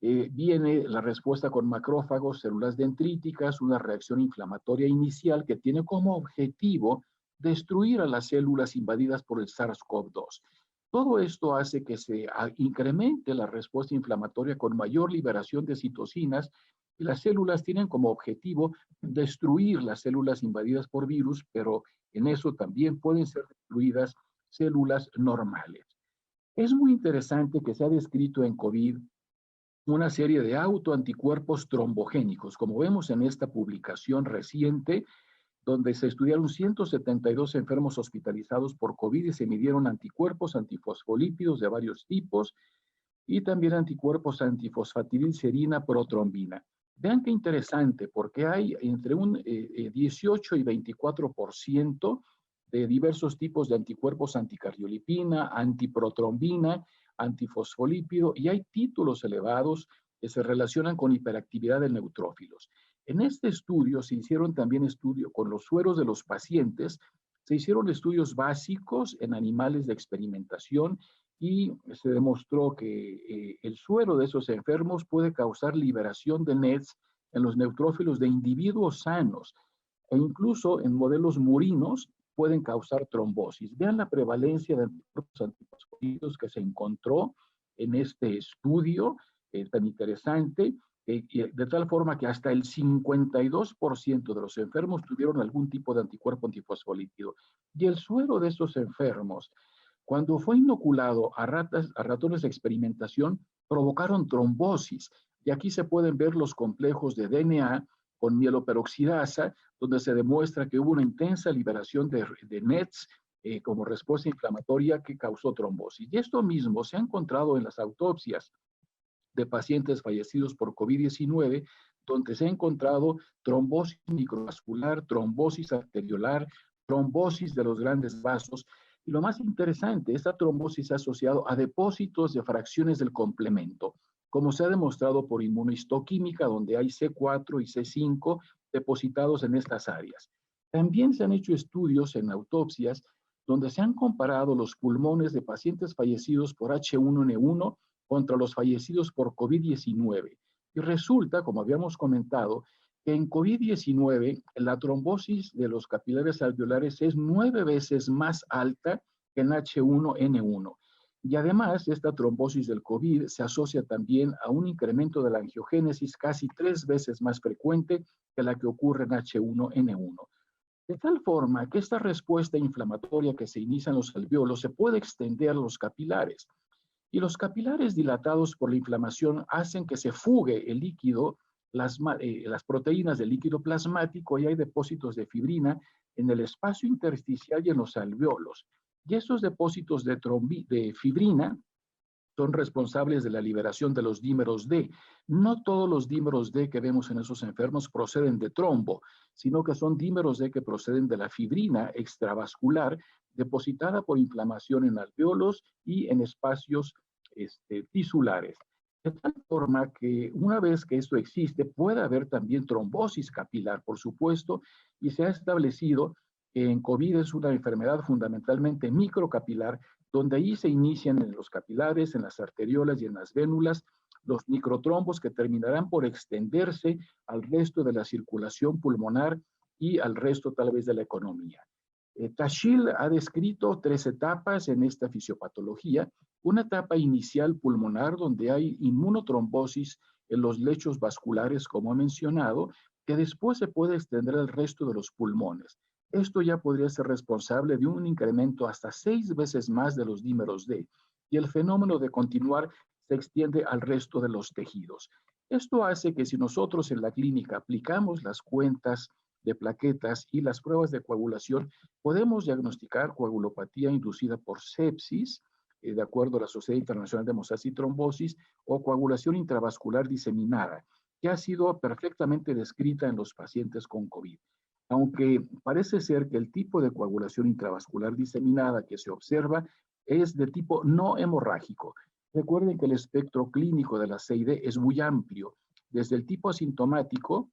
viene la respuesta con macrófagos, células dendríticas, una reacción inflamatoria inicial que tiene como objetivo destruir a las células invadidas por el SARS-CoV-2. Todo esto hace que se incremente la respuesta inflamatoria con mayor liberación de citocinas, y las células tienen como objetivo destruir las células invadidas por virus, pero en eso también pueden ser destruidas células normales. Es muy interesante que se ha descrito en COVID una serie de autoanticuerpos trombogénicos, como vemos en esta publicación reciente, donde se estudiaron 172 enfermos hospitalizados por COVID y se midieron anticuerpos antifosfolípidos de varios tipos y también anticuerpos antifosfatidilcerina protrombina. Vean qué interesante, porque hay entre un 18 y 24% de diversos tipos de anticuerpos anticardiolipina, antiprotrombina, antifosfolípido y hay títulos elevados que se relacionan con hiperactividad de neutrófilos. En este estudio se hicieron también estudios con los sueros de los pacientes, se hicieron estudios básicos en animales de experimentación y se demostró que el suero de esos enfermos puede causar liberación de NETs en los neutrófilos de individuos sanos e incluso en modelos murinos pueden causar trombosis. Vean la prevalencia de antifosfolípidos que se encontró en este estudio tan interesante, de tal forma que hasta el 52% de los enfermos tuvieron algún tipo de anticuerpo antifosfolípido. Y el suero de esos enfermos, cuando fue inoculado a ratones de experimentación, provocaron trombosis. Y aquí se pueden ver los complejos de DNA con mieloperoxidasa, donde se demuestra que hubo una intensa liberación de NETs como respuesta inflamatoria que causó trombosis. Y esto mismo se ha encontrado en las autopsias de pacientes fallecidos por COVID-19, donde se ha encontrado trombosis microvascular, trombosis arteriolar, trombosis de los grandes vasos. Y lo más interesante, esta trombosis ha asociado a depósitos de fracciones del complemento, como se ha demostrado por inmunohistoquímica, donde hay C4 y C5 depositados en estas áreas. También se han hecho estudios en autopsias donde se han comparado los pulmones de pacientes fallecidos por H1N1 contra los fallecidos por COVID-19. Y resulta, como habíamos comentado, que en COVID-19 la trombosis de los capilares alveolares es 9 veces más alta que en H1N1. Y además, esta trombosis del COVID se asocia también a un incremento de la angiogénesis casi 3 veces más frecuente que la que ocurre en H1N1. De tal forma que esta respuesta inflamatoria que se inicia en los alvéolos se puede extender a los capilares. Y los capilares dilatados por la inflamación hacen que se fugue el líquido, las proteínas del líquido plasmático, y hay depósitos de fibrina en el espacio intersticial y en los alvéolos. Y esos depósitos de fibrina son responsables de la liberación de los dímeros D. No todos los dímeros D que vemos en esos enfermos proceden de trombo, sino que son dímeros D que proceden de la fibrina extravascular depositada por inflamación en alvéolos y en espacios tisulares. De tal forma que una vez que esto existe, puede haber también trombosis capilar, por supuesto, y se ha establecido que en COVID es una enfermedad fundamentalmente microcapilar, donde ahí se inician en los capilares, en las arteriolas y en las vénulas los microtrombos que terminarán por extenderse al resto de la circulación pulmonar y al resto tal vez de la economía. Tashil ha descrito 3 etapas en esta fisiopatología. Una etapa inicial pulmonar donde hay inmunotrombosis en los lechos vasculares, como ha mencionado, que después se puede extender al resto de los pulmones. Esto ya podría ser responsable de un incremento hasta 6 veces más de los dímeros D, y el fenómeno de continuar se extiende al resto de los tejidos. Esto hace que si nosotros en la clínica aplicamos las cuentas de plaquetas y las pruebas de coagulación, podemos diagnosticar coagulopatía inducida por sepsis, de acuerdo a la Sociedad Internacional de Hemostasi y Trombosis, o coagulación intravascular diseminada, que ha sido perfectamente descrita en los pacientes con COVID. Aunque parece ser que el tipo de coagulación intravascular diseminada que se observa es de tipo no hemorrágico. Recuerden que el espectro clínico de la CID es muy amplio, desde el tipo asintomático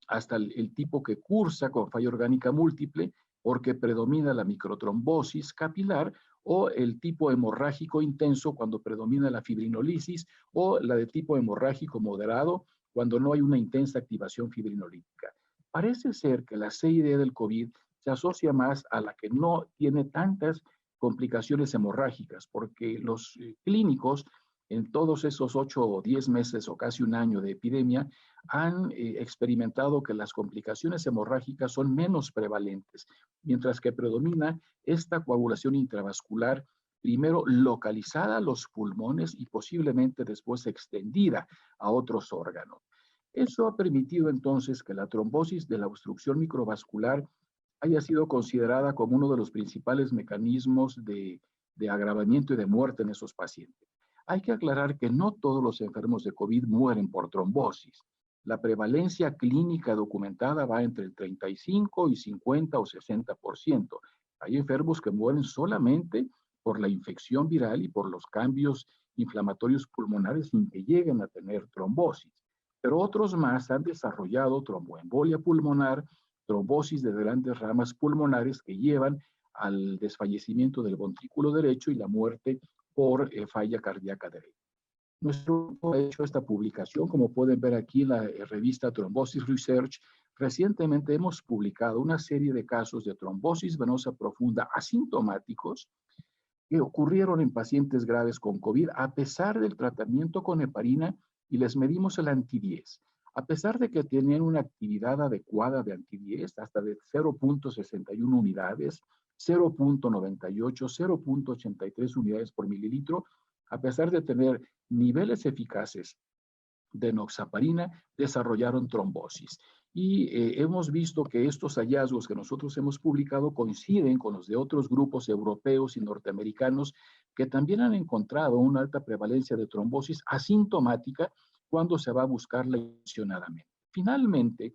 hasta el tipo que cursa con falla orgánica múltiple, porque predomina la microtrombosis capilar, o el tipo hemorrágico intenso cuando predomina la fibrinolisis, o la de tipo hemorrágico moderado cuando no hay una intensa activación fibrinolítica. Parece ser que la CID del COVID se asocia más a la que no tiene tantas complicaciones hemorrágicas, porque los clínicos en todos esos 8 o 10 meses o casi un año de epidemia han experimentado que las complicaciones hemorrágicas son menos prevalentes, mientras que predomina esta coagulación intravascular, primero localizada a los pulmones y posiblemente después extendida a otros órganos. Eso ha permitido entonces que la trombosis de la obstrucción microvascular haya sido considerada como uno de los principales mecanismos de agravamiento y de muerte en esos pacientes. Hay que aclarar que no todos los enfermos de COVID mueren por trombosis. La prevalencia clínica documentada va entre el 35 y 50 o 60%. Hay enfermos que mueren solamente por la infección viral y por los cambios inflamatorios pulmonares sin que lleguen a tener trombosis. Pero otros más han desarrollado tromboembolia pulmonar, trombosis de grandes ramas pulmonares que llevan al desfallecimiento del ventrículo derecho y la muerte por falla cardíaca derecha. Nuestro grupo ha hecho esta publicación, como pueden ver aquí en la revista Thrombosis Research. Recientemente hemos publicado una serie de casos de trombosis venosa profunda asintomáticos que ocurrieron en pacientes graves con COVID a pesar del tratamiento con heparina, y les medimos el anti-10. A pesar de que tenían una actividad adecuada de anti-10, hasta de 0.61 unidades, 0.98, 0.83 unidades por mililitro, a pesar de tener niveles eficaces de enoxaparina, desarrollaron trombosis. Y hemos visto que estos hallazgos que nosotros hemos publicado coinciden con los de otros grupos europeos y norteamericanos que también han encontrado una alta prevalencia de trombosis asintomática cuando se va a buscarla intencionadamente. Finalmente,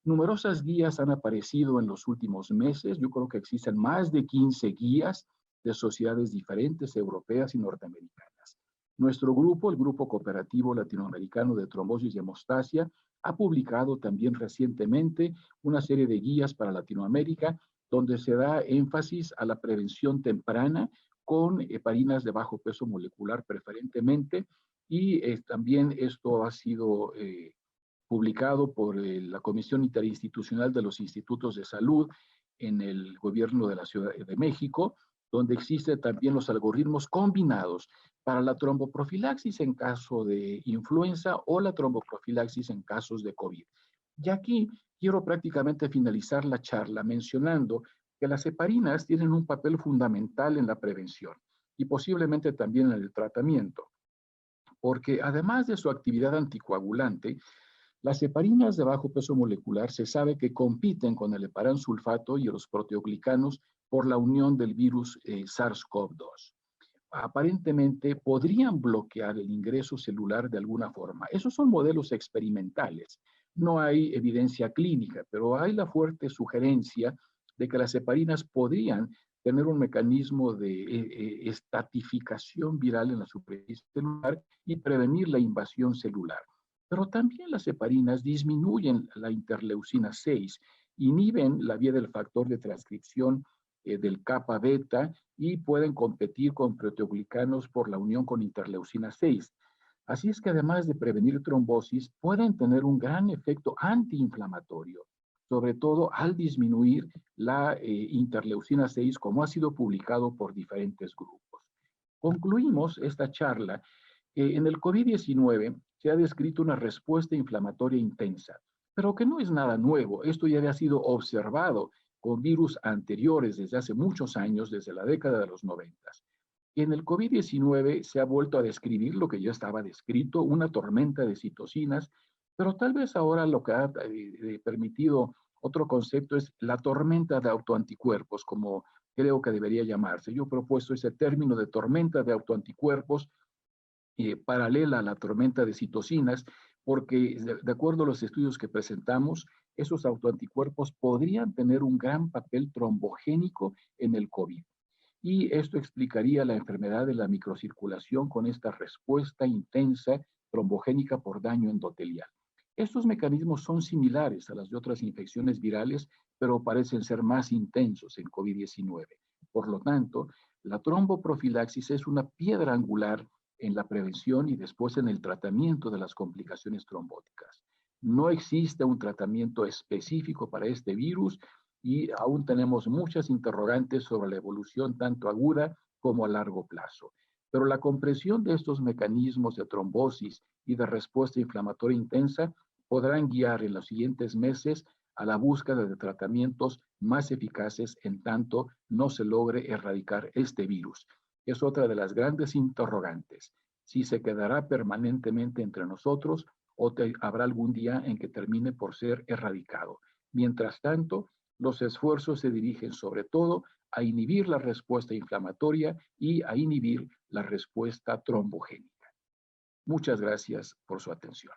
numerosas guías han aparecido en los últimos meses. Yo creo que existen más de 15 guías de sociedades diferentes, europeas y norteamericanas. Nuestro grupo, el Grupo Cooperativo Latinoamericano de Trombosis y Hemostasia, ha publicado también recientemente una serie de guías para Latinoamérica donde se da énfasis a la prevención temprana con heparinas de bajo peso molecular preferentemente, y también esto ha sido publicado por la Comisión Interinstitucional de los Institutos de Salud en el gobierno de la Ciudad de México, donde existen también los algoritmos combinados para la tromboprofilaxis en caso de influenza o la tromboprofilaxis en casos de COVID. Y aquí quiero prácticamente finalizar la charla mencionando que las heparinas tienen un papel fundamental en la prevención y posiblemente también en el tratamiento, porque además de su actividad anticoagulante, las heparinas de bajo peso molecular se sabe que compiten con el heparansulfato y los proteoglicanos por la unión del virus SARS-CoV-2. Aparentemente podrían bloquear el ingreso celular de alguna forma. Esos son modelos experimentales. No hay evidencia clínica, pero hay la fuerte sugerencia de que las heparinas podrían tener un mecanismo de estatificación viral en la superficie celular y prevenir la invasión celular. Pero también las heparinas disminuyen la interleucina 6, inhiben la vía del factor de transcripción del kappa beta y pueden competir con proteoglicanos por la unión con interleucina 6. Así es que además de prevenir trombosis, pueden tener un gran efecto antiinflamatorio, sobre todo al disminuir la interleucina 6, como ha sido publicado por diferentes grupos. Concluimos esta charla. En el COVID-19 se ha descrito una respuesta inflamatoria intensa, pero que no es nada nuevo. Esto ya había sido observado con virus anteriores desde hace muchos años, desde la década de los 90. En el COVID-19 se ha vuelto a describir lo que ya estaba descrito, una tormenta de citocinas, pero tal vez ahora lo que ha permitido otro concepto es la tormenta de autoanticuerpos, como creo que debería llamarse. Yo he propuesto ese término de tormenta de autoanticuerpos paralela a la tormenta de citocinas, porque de acuerdo a los estudios que presentamos, esos autoanticuerpos podrían tener un gran papel trombogénico en el COVID. Y esto explicaría la enfermedad de la microcirculación con esta respuesta intensa trombogénica por daño endotelial. Estos mecanismos son similares a las de otras infecciones virales, pero parecen ser más intensos en COVID-19. Por lo tanto, la tromboprofilaxis es una piedra angular en la prevención y después en el tratamiento de las complicaciones trombóticas. No existe un tratamiento específico para este virus y aún tenemos muchas interrogantes sobre la evolución tanto aguda como a largo plazo. Pero la comprensión de estos mecanismos de trombosis y de respuesta inflamatoria intensa podrán guiar en los siguientes meses a la búsqueda de tratamientos más eficaces en tanto no se logre erradicar este virus. Es otra de las grandes interrogantes, si se quedará permanentemente entre nosotros o habrá algún día en que termine por ser erradicado. Mientras tanto, los esfuerzos se dirigen sobre todo a inhibir la respuesta inflamatoria y a inhibir la respuesta trombogénica. Muchas gracias por su atención.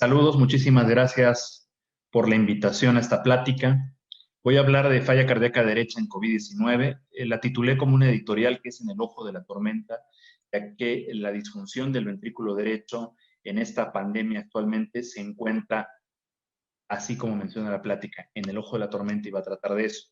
Saludos, muchísimas gracias por la invitación a esta plática. Voy a hablar de falla cardíaca derecha en COVID-19. La titulé como una editorial que es en el ojo de la tormenta, ya que la disfunción del ventrículo derecho en esta pandemia actualmente se encuentra, así como menciona la plática, en el ojo de la tormenta, y va a tratar de eso.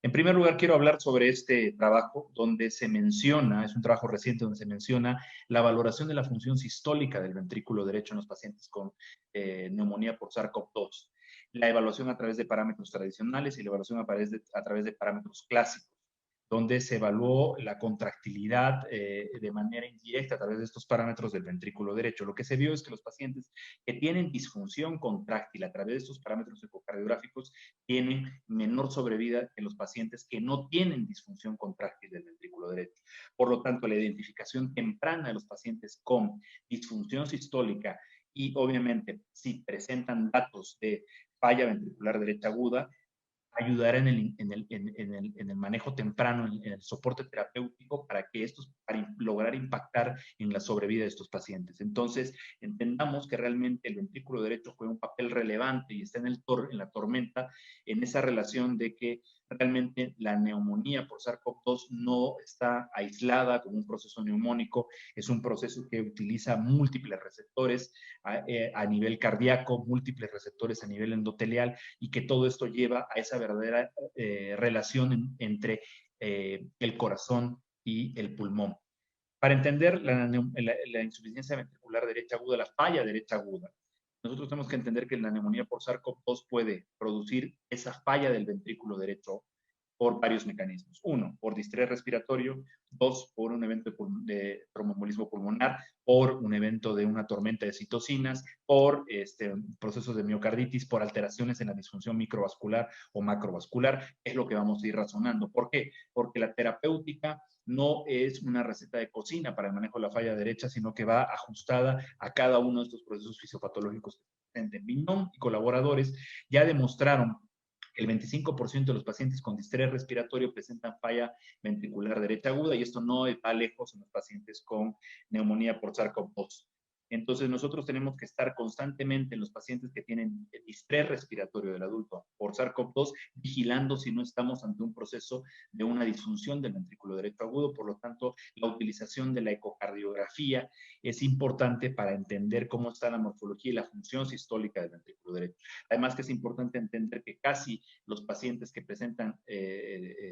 En primer lugar, quiero hablar sobre este trabajo donde se menciona, es un trabajo reciente donde se menciona la valoración de la función sistólica del ventrículo derecho en los pacientes con neumonía por SARS-CoV-2. La evaluación a través de parámetros tradicionales y la evaluación a través de parámetros clásicos, donde se evaluó la contractilidad de manera indirecta a través de estos parámetros del ventrículo derecho. Lo que se vio es que los pacientes que tienen disfunción contráctil a través de estos parámetros ecocardiográficos tienen menor sobrevida que los pacientes que no tienen disfunción contráctil del ventrículo derecho. Por lo tanto, la identificación temprana de los pacientes con disfunción sistólica y, obviamente, si presentan datos de falla ventricular derecha aguda, ayudará en el manejo temprano, en el soporte terapéutico para lograr impactar en la sobrevida de estos pacientes. Entonces, entendamos que realmente el ventrículo derecho juega un papel relevante y está en la tormenta, en esa relación de que realmente la neumonía por SARS-CoV-2 no está aislada como un proceso neumónico, es un proceso que utiliza múltiples receptores a nivel cardíaco, múltiples receptores a nivel endotelial, y que todo esto lleva a esa verdadera relación entre el corazón y el pulmón. Para entender la insuficiencia ventricular derecha aguda, la falla derecha aguda, nosotros tenemos que entender que la neumonía por SARS-CoV-2 puede producir esa falla del ventrículo derecho por varios mecanismos. Uno, por distrés respiratorio. Dos, por un evento de tromboembolismo pulmonar, por un evento de una tormenta de citocinas, por procesos de miocarditis, por alteraciones en la disfunción microvascular o macrovascular. Es lo que vamos a ir razonando. ¿Por qué? Porque la terapéutica no es una receta de cocina para el manejo de la falla derecha, sino que va ajustada a cada uno de estos procesos fisiopatológicos que se presentan. Vignon y colaboradores ya demostraron que el 25% de los pacientes con distrés respiratorio presentan falla ventricular derecha aguda, y esto no va lejos en los pacientes con neumonía por SARS-CoV-2. Entonces, nosotros tenemos que estar constantemente en los pacientes que tienen el distrés respiratorio del adulto por SARS-CoV-2, vigilando si no estamos ante un proceso de una disfunción del ventrículo derecho agudo. Por lo tanto, la utilización de la ecocardiografía es importante para entender cómo está la morfología y la función sistólica del ventrículo derecho. Además, que es importante entender que casi los pacientes que presentan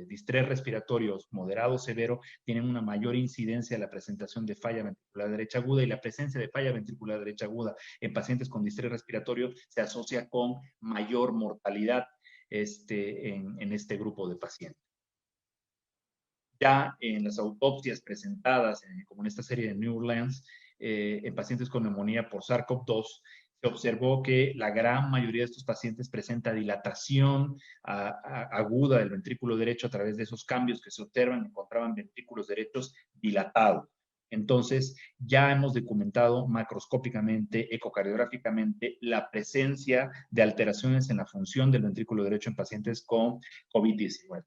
distrés respiratorio moderado o severo tienen una mayor incidencia de la presentación de falla ventricular derecha aguda, y la presencia de falla ventricular derecha aguda en pacientes con distrés respiratorio se asocia con mayor mortalidad en este grupo de pacientes. Ya en las autopsias presentadas, como en esta serie de New Orleans, en pacientes con neumonía por SARS-CoV-2, se observó que la gran mayoría de estos pacientes presenta dilatación aguda del ventrículo derecho a través de esos cambios que se observan, encontraban ventrículos derechos dilatados. Entonces, ya hemos documentado macroscópicamente, ecocardiográficamente, la presencia de alteraciones en la función del ventrículo derecho en pacientes con COVID-19.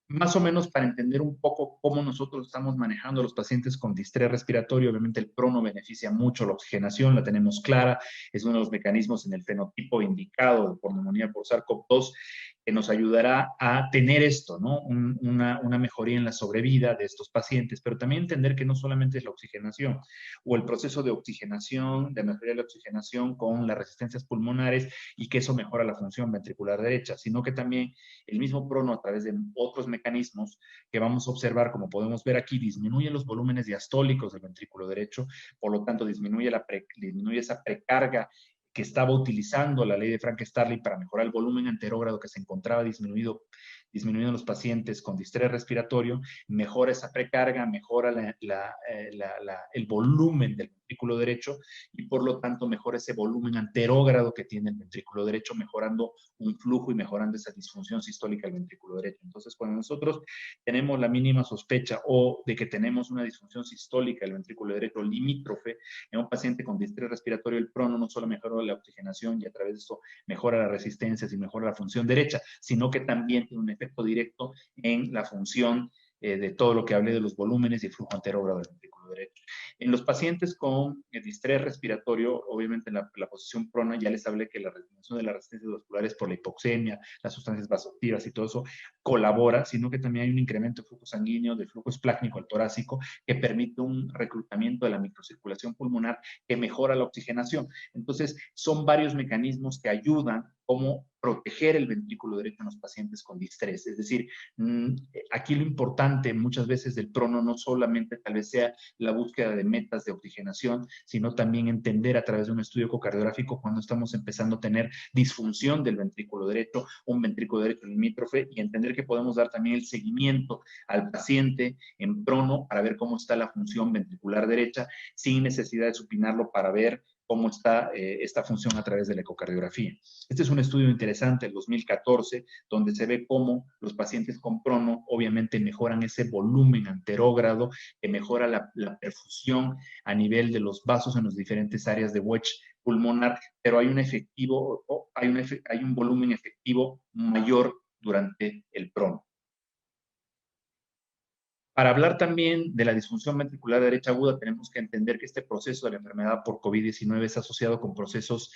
Más o menos para entender un poco cómo nosotros estamos manejando a los pacientes con distrés respiratorio. Obviamente el prono beneficia mucho la oxigenación, la tenemos clara, es uno de los mecanismos en el fenotipo indicado por neumonía por SARS-CoV-2 que nos ayudará a tener esto, ¿no? Una mejoría en la sobrevida de estos pacientes, pero también entender que no solamente es la oxigenación o el proceso de oxigenación, de mejoría de la oxigenación con las resistencias pulmonares, y que eso mejora la función ventricular derecha, sino que también el mismo prono, a través de otros mecanismos que vamos a observar, como podemos ver aquí, disminuye los volúmenes diastólicos del ventrículo derecho, por lo tanto disminuye esa precarga que estaba utilizando la ley de Frank-Starling para mejorar el volumen anterógrado que se encontraba disminuido en los pacientes con distrés respiratorio, mejora esa precarga, mejora el volumen del ventrículo derecho, y por lo tanto mejora ese volumen anterógrado que tiene el ventrículo derecho, mejorando un flujo y mejorando esa disfunción sistólica del ventrículo derecho. Entonces, cuando nosotros tenemos la mínima sospecha o de que tenemos una disfunción sistólica del ventrículo derecho limítrofe en un paciente con distrés respiratorio, el prono no solo mejora la oxigenación y a través de esto mejora las resistencias y mejora la función derecha, sino que también tiene un efecto directo en la función de todo lo que hablé de los volúmenes y el flujo anterógrado del ventrículo derecho. derecho. En los pacientes con distrés respiratorio, obviamente en la posición prona, ya les hablé que la disminución de las resistencias vasculares por la hipoxemia, las sustancias vasoactivas y todo eso colabora, sino que también hay un incremento de flujo sanguíneo, del flujo esplácnico al torácico, que permite un reclutamiento de la microcirculación pulmonar que mejora la oxigenación. Entonces, son varios mecanismos que ayudan como proteger el ventrículo derecho en los pacientes con distrés. Es decir, aquí lo importante muchas veces del prono no solamente tal vez sea la búsqueda de metas de oxigenación, sino también entender a través de un estudio ecocardiográfico cuando estamos empezando a tener disfunción del ventrículo derecho, un ventrículo derecho limítrofe, y entender que podemos dar también el seguimiento al paciente en prono para ver cómo está la función ventricular derecha sin necesidad de supinarlo para ver cómo está esta función a través de la ecocardiografía. Este es un estudio interesante del 2014, donde se ve cómo los pacientes con prono obviamente mejoran ese volumen anterógrado, que mejora la perfusión a nivel de los vasos en las diferentes áreas de wedge pulmonar, pero hay un volumen efectivo mayor durante el prono. Para hablar también de la disfunción ventricular derecha aguda, tenemos que entender que este proceso de la enfermedad por COVID-19 es asociado con procesos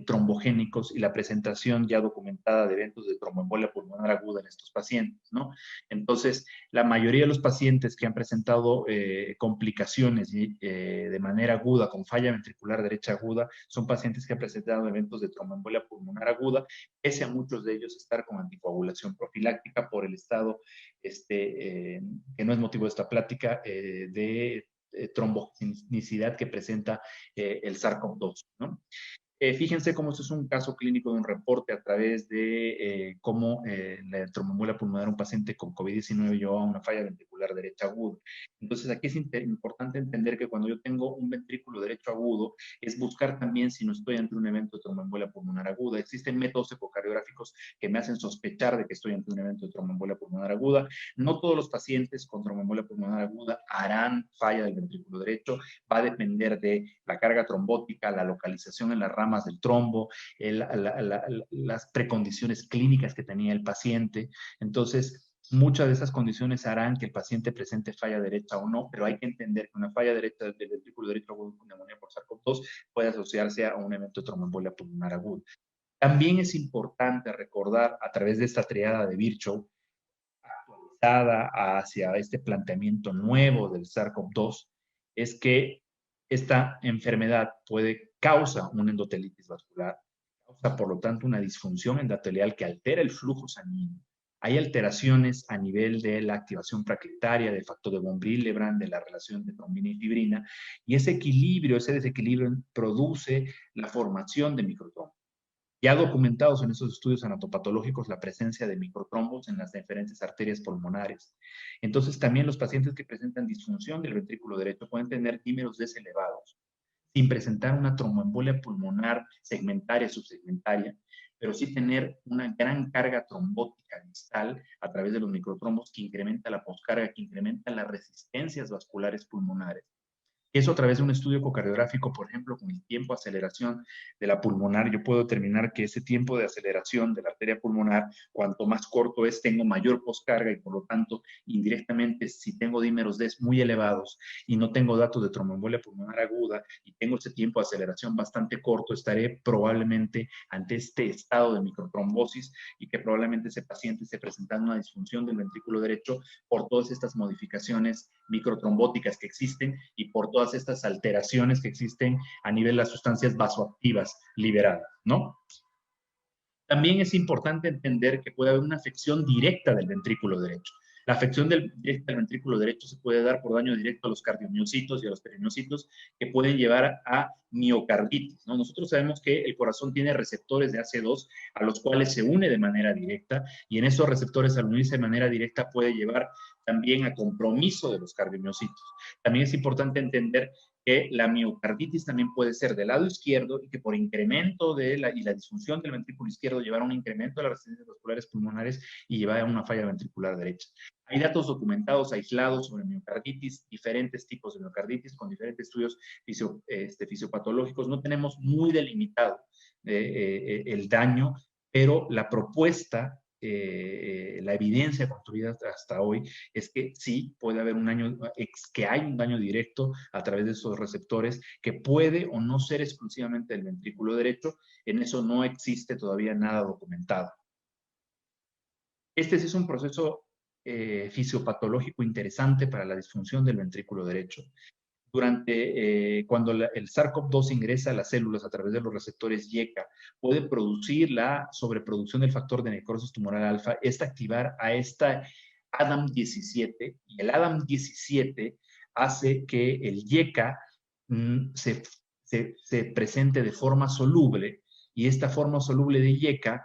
trombogénicos y la presentación ya documentada de eventos de tromboembolia pulmonar aguda en estos pacientes, ¿no? Entonces, la mayoría de los pacientes que han presentado complicaciones de manera aguda con falla ventricular derecha aguda son pacientes que han presentado eventos de tromboembolia pulmonar aguda, pese a muchos de ellos estar con anticoagulación profiláctica por el estado que no es motivo de esta plática, de trombogenicidad que presenta el SARS-CoV-2, ¿no? Fíjense cómo esto es un caso clínico de un reporte a través de cómo la tromboembolia pulmonar de un paciente con COVID-19 llevaba a una falla ventricular derecha aguda. Entonces, aquí es importante entender que cuando yo tengo un ventrículo derecho agudo, es buscar también si no estoy ante un evento de tromboembolia pulmonar aguda. Existen métodos ecocardiográficos que me hacen sospechar de que estoy ante un evento de tromboembolia pulmonar aguda. No todos los pacientes con tromboembolia pulmonar aguda harán falla del ventrículo derecho. Va a depender de la carga trombótica, la localización en la rama del trombo, las precondiciones clínicas que tenía el paciente. Entonces, muchas de esas condiciones harán que el paciente presente falla derecha o no, pero hay que entender que una falla derecha del ventrículo derecho agudo con neumonía por SARS-CoV-2 puede asociarse a un evento de tromboembolia pulmonar aguda. También es importante recordar a través de esta triada de Virchow, actualizada hacia este planteamiento nuevo del SARS-CoV-2, es que esta enfermedad causa una endotelitis vascular, causa por lo tanto una disfunción endotelial que altera el flujo sanguíneo. Hay alteraciones a nivel de la activación plaquetaria, del factor de von Willebrand, de la relación de trombina y fibrina, y ese desequilibrio produce la formación de microtrombos. Ya documentados en esos estudios anatopatológicos la presencia de microtrombos en las diferentes arterias pulmonares. Entonces, también los pacientes que presentan disfunción del ventrículo derecho pueden tener dímeros D elevados, sin presentar una tromboembolia pulmonar segmentaria, subsegmentaria, pero sí tener una gran carga trombótica distal a través de los microtrombos que incrementa la poscarga, que incrementa las resistencias vasculares pulmonares. Eso a través de un estudio ecocardiográfico, por ejemplo, con el tiempo de aceleración de la pulmonar, yo puedo determinar que ese tiempo de aceleración de la arteria pulmonar, cuanto más corto es, tengo mayor poscarga y por lo tanto, indirectamente, si tengo dímeros D muy elevados y no tengo datos de tromboembolia pulmonar aguda y tengo ese tiempo de aceleración bastante corto, estaré probablemente ante este estado de microtrombosis y que probablemente ese paciente esté presentando una disfunción del ventrículo derecho por todas estas modificaciones microtrombóticas que existen y por todas estas alteraciones que existen a nivel de las sustancias vasoactivas liberadas, ¿no? También es importante entender que puede haber una afección directa del ventrículo derecho. La afección directa del ventrículo derecho se puede dar por daño directo a los cardiomiocitos y a los perimiocitos que pueden llevar a miocarditis, ¿no? Nosotros sabemos que el corazón tiene receptores de AC2 a los cuales se une de manera directa y en esos receptores al unirse de manera directa puede llevar también a compromiso de los cardiomiocitos. También es importante entender que la miocarditis también puede ser del lado izquierdo y que por incremento de la disfunción del ventrículo izquierdo llevar a un incremento de las resistencias vasculares pulmonares y llevar a una falla ventricular derecha. Hay datos documentados aislados sobre miocarditis, diferentes tipos de miocarditis con diferentes estudios fisiopatológicos. No tenemos muy delimitado el daño, pero la propuesta la evidencia construida hasta hoy es que sí puede haber que hay un daño directo a través de esos receptores que puede o no ser exclusivamente del ventrículo derecho. En eso no existe todavía nada documentado. Este sí es un proceso fisiopatológico interesante para la disfunción del ventrículo derecho. Cuando el SARS-CoV-2 ingresa a las células a través de los receptores YECA, puede producir la sobreproducción del factor de necrosis tumoral alfa, activar a esta ADAM17, y el ADAM17 hace que el YECA se presente de forma soluble, y esta forma soluble de YECA,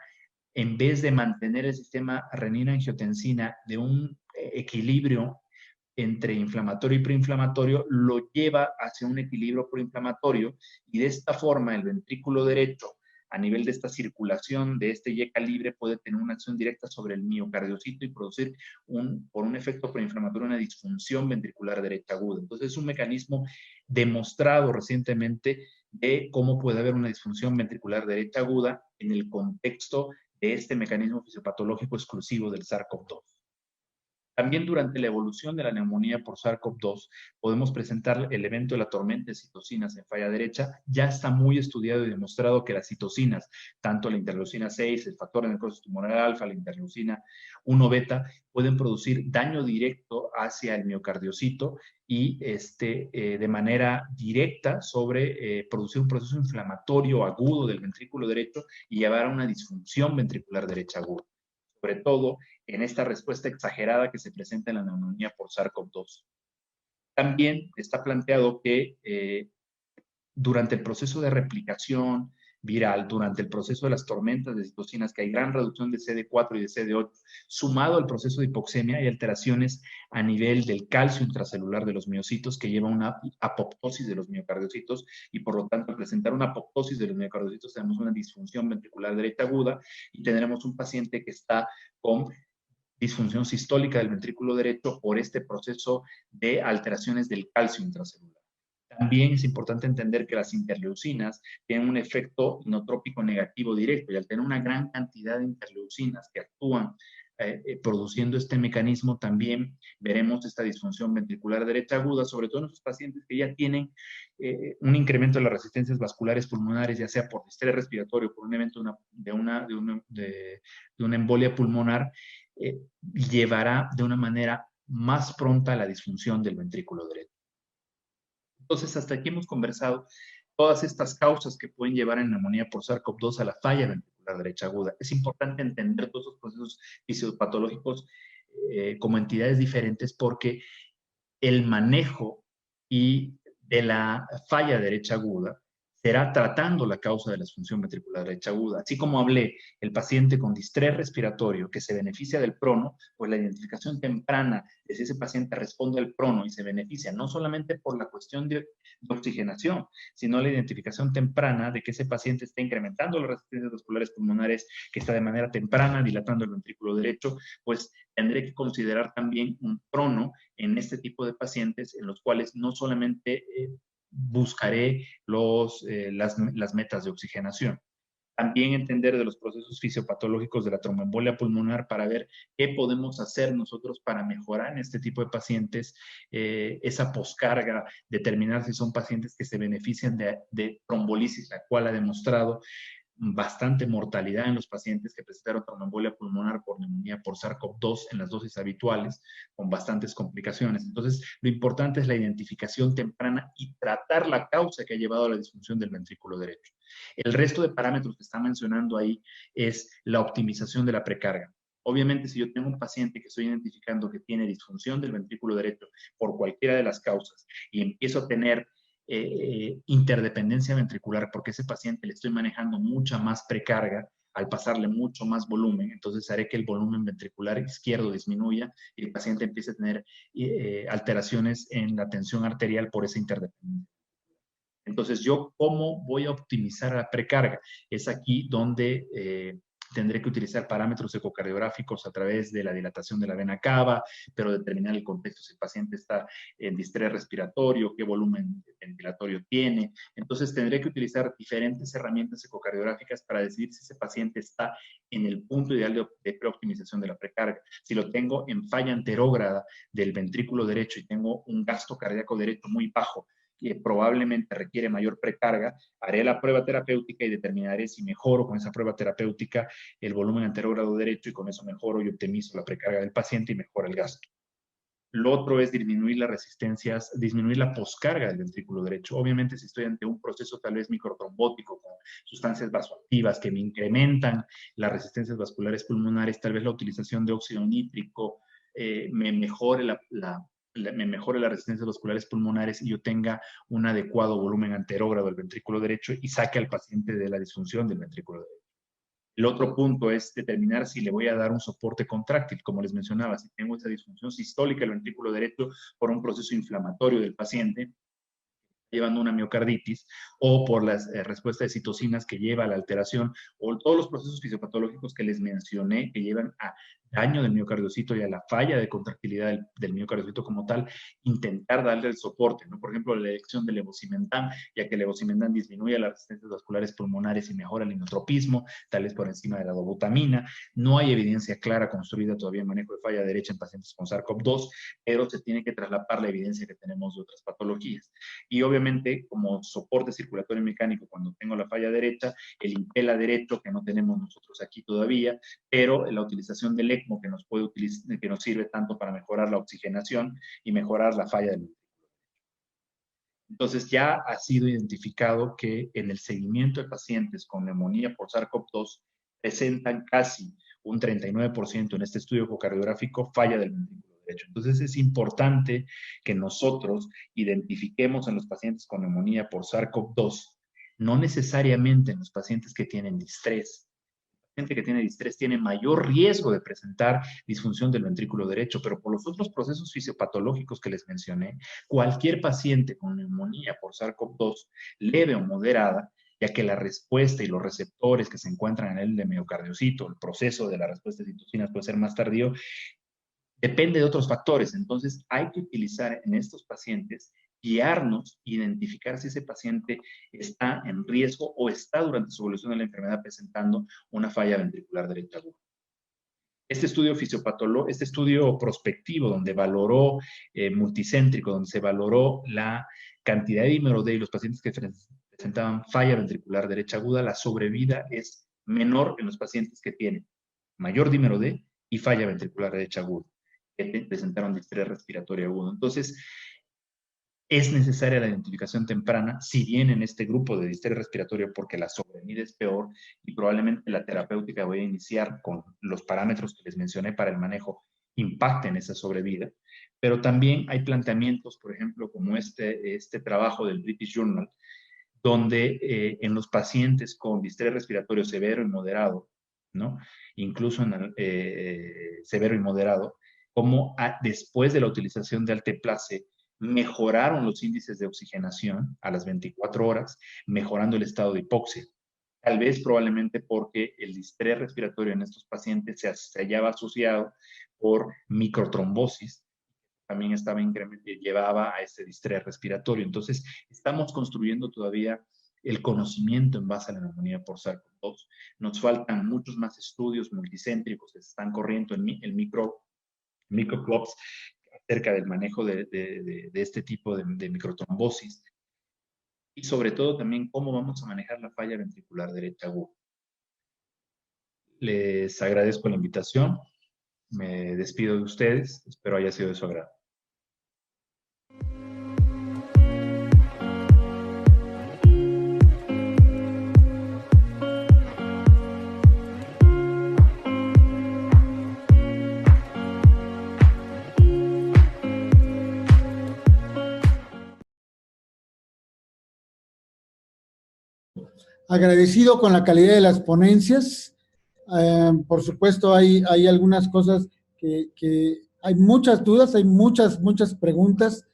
en vez de mantener el sistema renina-angiotensina de un equilibrio entre inflamatorio y preinflamatorio, lo lleva hacia un equilibrio proinflamatorio, y de esta forma el ventrículo derecho, a nivel de esta circulación de este YECA libre, puede tener una acción directa sobre el miocardiocito y producir por un efecto proinflamatorio una disfunción ventricular derecha aguda. Entonces es un mecanismo demostrado recientemente de cómo puede haber una disfunción ventricular derecha aguda en el contexto de este mecanismo fisiopatológico exclusivo del SARS-CoV-2. También durante la evolución de la neumonía por SARS-CoV-2 podemos presentar el evento de la tormenta de citocinas en falla derecha. Ya está muy estudiado y demostrado que las citocinas, tanto la interleucina 6, el factor de necrosis tumoral alfa, la interleucina 1 beta, pueden producir daño directo hacia el miocardiocito y de manera directa producir un proceso inflamatorio agudo del ventrículo derecho y llevar a una disfunción ventricular derecha aguda, sobre todo en esta respuesta exagerada que se presenta en la neumonía por SARS-CoV-2. También está planteado que durante el proceso de replicación viral, durante el proceso de las tormentas de citocinas, que hay gran reducción de CD4 y de CD8, sumado al proceso de hipoxemia, hay alteraciones a nivel del calcio intracelular de los miocitos que lleva a una apoptosis de los miocardiocitos, y por lo tanto, al presentar una apoptosis de los miocardiocitos, tenemos una disfunción ventricular derecha aguda y tendremos un paciente que está con disfunción sistólica del ventrículo derecho por este proceso de alteraciones del calcio intracelular. También es importante entender que las interleucinas tienen un efecto inotrópico negativo directo, y al tener una gran cantidad de interleucinas que actúan produciendo este mecanismo, también veremos esta disfunción ventricular derecha aguda, sobre todo en esos pacientes que ya tienen un incremento de las resistencias vasculares pulmonares, ya sea por estrés respiratorio, por un evento de una embolia pulmonar, llevará de una manera más pronta a la disfunción del ventrículo derecho. Entonces, hasta aquí hemos conversado todas estas causas que pueden llevar en neumonía por SARS-CoV-2 a la falla ventricular derecha aguda. Es importante entender todos los procesos fisiopatológicos como entidades diferentes, porque el manejo de la falla derecha aguda será tratando la causa de la disfunción ventricular derecha aguda. Así como hablé, el paciente con distrés respiratorio que se beneficia del prono, pues la identificación temprana de si ese paciente responde al prono y se beneficia no solamente por la cuestión de oxigenación, sino la identificación temprana de que ese paciente está incrementando las resistencias vasculares pulmonares, que está de manera temprana dilatando el ventrículo derecho, pues tendré que considerar también un prono en este tipo de pacientes, en los cuales no solamente buscaré las metas de oxigenación. También entender de los procesos fisiopatológicos de la tromboembolia pulmonar para ver qué podemos hacer nosotros para mejorar en este tipo de pacientes esa poscarga, determinar si son pacientes que se benefician de trombolisis, la cual ha demostrado bastante mortalidad en los pacientes que presentaron tromboembolia pulmonar por neumonía por SARS-CoV-2 en las dosis habituales, con bastantes complicaciones. Entonces, lo importante es la identificación temprana y tratar la causa que ha llevado a la disfunción del ventrículo derecho. El resto de parámetros que está mencionando ahí es la optimización de la precarga. Obviamente, si yo tengo un paciente que estoy identificando que tiene disfunción del ventrículo derecho por cualquiera de las causas y empiezo a tener interdependencia ventricular, porque ese paciente le estoy manejando mucha más precarga al pasarle mucho más volumen, entonces haré que el volumen ventricular izquierdo disminuya y el paciente empiece a tener alteraciones en la tensión arterial por esa interdependencia. Entonces, ¿yo cómo voy a optimizar la precarga? Es aquí donde Tendré que utilizar parámetros ecocardiográficos a través de la dilatación de la vena cava, pero determinar el contexto, si el paciente está en distrés respiratorio, qué volumen ventilatorio tiene. Entonces tendré que utilizar diferentes herramientas ecocardiográficas para decidir si ese paciente está en el punto ideal de preoptimización de la precarga. Si lo tengo en falla anterógrada del ventrículo derecho y tengo un gasto cardíaco derecho muy bajo, que probablemente requiere mayor precarga, haré la prueba terapéutica y determinaré si mejoro con esa prueba terapéutica el volumen anterógrado derecho y con eso mejoro y optimizo la precarga del paciente y mejora el gasto. Lo otro es disminuir las resistencias, disminuir la poscarga del ventrículo derecho. Obviamente, si estoy ante un proceso tal vez microtrombótico con sustancias vasoactivas que me incrementan las resistencias vasculares pulmonares, tal vez la utilización de óxido nítrico me mejore me mejore las resistencias vasculares pulmonares y yo tenga un adecuado volumen anterógrado del ventrículo derecho y saque al paciente de la disfunción del ventrículo derecho. El otro punto es determinar si le voy a dar un soporte contráctil, como les mencionaba, si tengo esa disfunción sistólica del ventrículo derecho por un proceso inflamatorio del paciente, llevando una miocarditis, o por las respuestas de citocinas que lleva a la alteración, o todos los procesos fisiopatológicos que les mencioné que llevan a daño del miocardiocito y a la falla de contractilidad del miocardiocito como tal, intentar darle el soporte, ¿no? Por ejemplo, la elección del levosimendan, ya que el levosimendan disminuye las resistencias vasculares pulmonares y mejora el inotropismo, tal vez por encima de la dobutamina. No hay evidencia clara construida todavía en manejo de falla derecha en pacientes con SARS-CoV-2, pero se tiene que traslapar la evidencia que tenemos de otras patologías. Y obviamente, como soporte circulatorio mecánico, cuando tengo la falla derecha, el impela derecho, que no tenemos nosotros aquí todavía, pero la utilización del ECMO, que nos puede utilizar, que nos sirve tanto para mejorar la oxigenación y mejorar la falla del ventrículo. Entonces, ya ha sido identificado que en el seguimiento de pacientes con neumonía por SARS-CoV-2 presentan casi un 39% en este estudio ecocardiográfico falla del ventrículo derecho. Entonces, es importante que nosotros identifiquemos en los pacientes con neumonía por SARS-CoV-2, no necesariamente en los pacientes que tienen distrés. La gente que tiene distrés tiene mayor riesgo de presentar disfunción del ventrículo derecho, pero por los otros procesos fisiopatológicos que les mencioné, cualquier paciente con neumonía por SARS-CoV-2 leve o moderada, ya que la respuesta y los receptores que se encuentran en el de miocardiocito, el proceso de la respuesta de citocinas puede ser más tardío, depende de otros factores. Entonces, hay que utilizar en estos pacientes, guiarnos, identificar si ese paciente está en riesgo o está durante su evolución de la enfermedad presentando una falla ventricular derecha aguda. Este estudio prospectivo, donde valoró multicéntrico, donde se valoró la cantidad de dímero D y los pacientes que presentaban falla ventricular derecha aguda, la sobrevida es menor en los pacientes que tienen mayor dímero D y falla ventricular derecha aguda, que presentaron distrés respiratorio agudo. Entonces, es necesaria la identificación temprana, si bien en este grupo de distrés respiratorio, porque la sobrevida es peor y probablemente la terapéutica voy a iniciar con los parámetros que les mencioné para el manejo impacten esa sobrevida. Pero también hay planteamientos, por ejemplo, como este trabajo del British Journal, donde en los pacientes con distrés respiratorio severo y moderado, ¿no? Incluso en severo y moderado, como después de la utilización de alteplase, mejoraron los índices de oxigenación a las 24 horas, mejorando el estado de hipoxia. Tal vez probablemente porque el distrés respiratorio en estos pacientes se hallaba asociado por microtrombosis, también llevaba a este distrés respiratorio. Entonces, estamos construyendo todavía el conocimiento en base a la neumonía por SARS-CoV-2. Nos faltan muchos más estudios multicéntricos que se están corriendo en microclops acerca del manejo de este tipo de microtrombosis y sobre todo también cómo vamos a manejar la falla ventricular derecha aguda. Les agradezco la invitación, me despido de ustedes, espero haya sido de su agrado. Agradecido con la calidad de las ponencias. Por supuesto, hay algunas cosas que hay muchas dudas, hay muchas preguntas.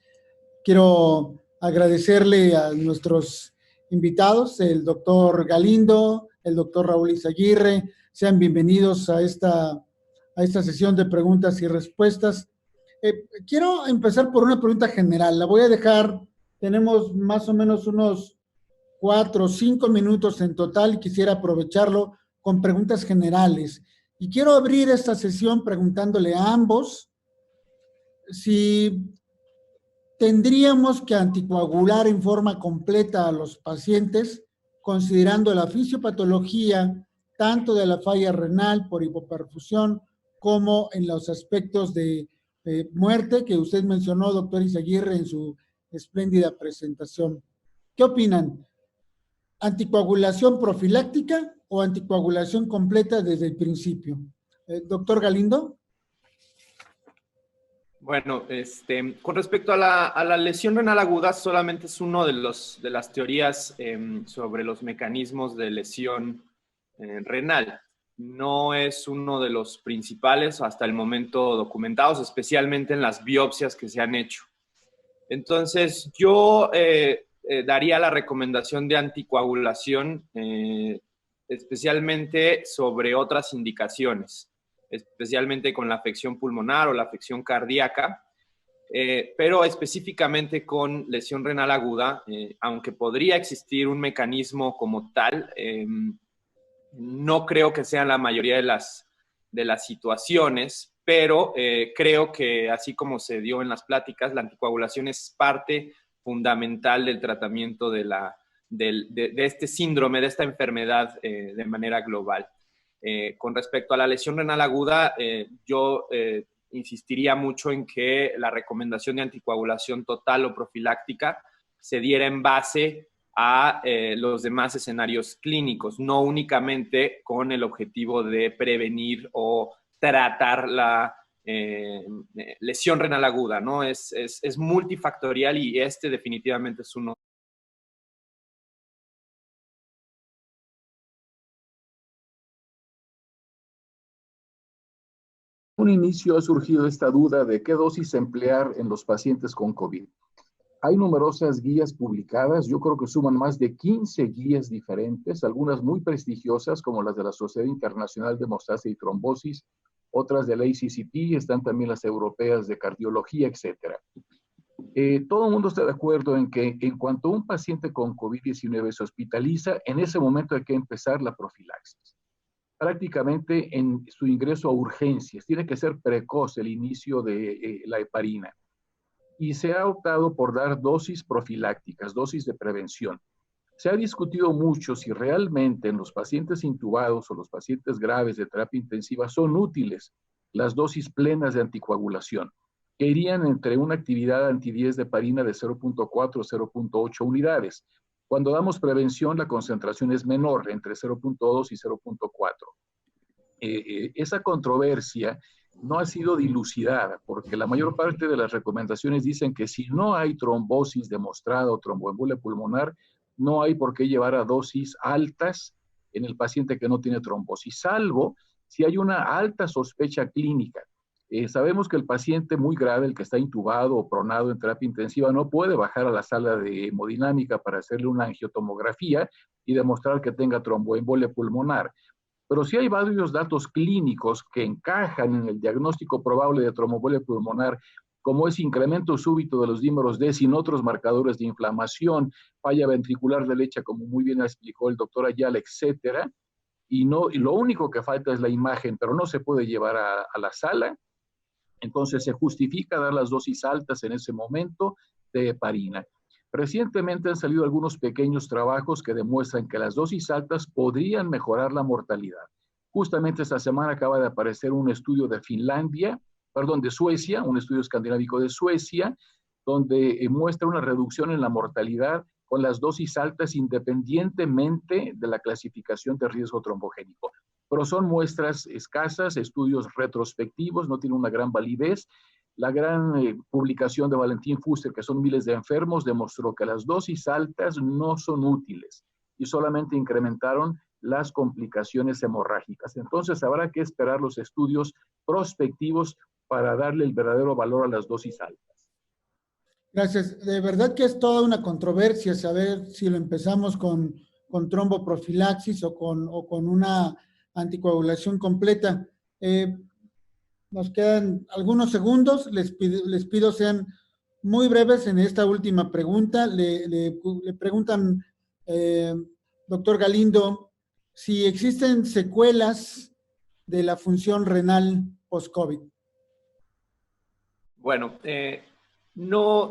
Quiero agradecerle a nuestros invitados, el doctor Galindo, el doctor Raúl Izaguirre. Sean bienvenidos a esta sesión de preguntas y respuestas. Quiero empezar por una pregunta general. La voy a dejar, tenemos más o menos unos 4 o 5 minutos en total y quisiera aprovecharlo con preguntas generales. Y quiero abrir esta sesión preguntándole a ambos si tendríamos que anticoagular en forma completa a los pacientes, considerando la fisiopatología tanto de la falla renal por hipoperfusión como en los aspectos de muerte que usted mencionó, doctor Izaguirre, en su espléndida presentación. ¿Qué opinan? ¿Anticoagulación profiláctica o anticoagulación completa desde el principio? Doctor Galindo. Bueno, con respecto a la lesión renal aguda, solamente es uno de las teorías sobre los mecanismos de lesión renal. No es uno de los principales hasta el momento documentados, especialmente en las biopsias que se han hecho. Entonces, yo daría la recomendación de anticoagulación, especialmente sobre otras indicaciones, especialmente con la afección pulmonar o la afección cardíaca, pero específicamente con lesión renal aguda, aunque podría existir un mecanismo como tal, no creo que sean la mayoría de las situaciones, pero creo que así como se dio en las pláticas, la anticoagulación es parte fundamental del tratamiento de este síndrome, de esta enfermedad de manera global. Con respecto a la lesión renal aguda, yo insistiría mucho en que la recomendación de anticoagulación total o profiláctica se diera en base a los demás escenarios clínicos, no únicamente con el objetivo de prevenir o tratar la lesión renal aguda, ¿no? Es multifactorial y definitivamente es uno. Un inicio ha surgido esta duda de qué dosis emplear en los pacientes con COVID. Hay numerosas guías publicadas, yo creo que suman más de 15 guías diferentes, algunas muy prestigiosas como las de la Sociedad Internacional de Hemostasia y Trombosis, otras de la ACCP, están también las europeas de cardiología, etc. Todo el mundo está de acuerdo en que en cuanto un paciente con COVID-19 se hospitaliza, en ese momento hay que empezar la profilaxis. Prácticamente en su ingreso a urgencias, tiene que ser precoz el inicio de la heparina. Y se ha optado por dar dosis profilácticas, dosis de prevención. Se ha discutido mucho si realmente en los pacientes intubados o los pacientes graves de terapia intensiva son útiles las dosis plenas de anticoagulación, que irían entre una actividad anti-10 de heparina de 0.4 o 0.8 unidades. Cuando damos prevención, la concentración es menor, entre 0.2 y 0.4. Esa controversia no ha sido dilucidada, porque la mayor parte de las recomendaciones dicen que si no hay trombosis demostrada o tromboembolia pulmonar, no hay por qué llevar a dosis altas en el paciente que no tiene trombosis, salvo si hay una alta sospecha clínica. Sabemos que el paciente muy grave, el que está intubado o pronado en terapia intensiva, no puede bajar a la sala de hemodinámica para hacerle una angiotomografía y demostrar que tenga tromboembolia pulmonar. Pero sí hay varios datos clínicos que encajan en el diagnóstico probable de tromboembolia pulmonar, como es incremento súbito de los dímeros D sin otros marcadores de inflamación, falla ventricular derecha, como muy bien explicó el doctor Ayala, etcétera. Y lo único que falta es la imagen, pero no se puede llevar a la sala. Entonces se justifica dar las dosis altas en ese momento de heparina. Recientemente han salido algunos pequeños trabajos que demuestran que las dosis altas podrían mejorar la mortalidad. Justamente esta semana acaba de aparecer un estudio de Suecia, un estudio escandinávico de Suecia, donde muestra una reducción en la mortalidad con las dosis altas independientemente de la clasificación de riesgo trombogénico. Pero son muestras escasas, estudios retrospectivos, no tienen una gran validez. La gran publicación de Valentín Fuster, que son miles de enfermos, demostró que las dosis altas no son útiles y solamente incrementaron las complicaciones hemorrágicas. Entonces habrá que esperar los estudios prospectivos para darle el verdadero valor a las dosis altas. Gracias. De verdad que es toda una controversia saber si lo empezamos con con tromboprofilaxis o con una anticoagulación completa. Nos quedan algunos segundos, les pido sean muy breves en esta última pregunta. Le preguntan, doctor Galindo, si existen secuelas de la función renal post-COVID. Bueno,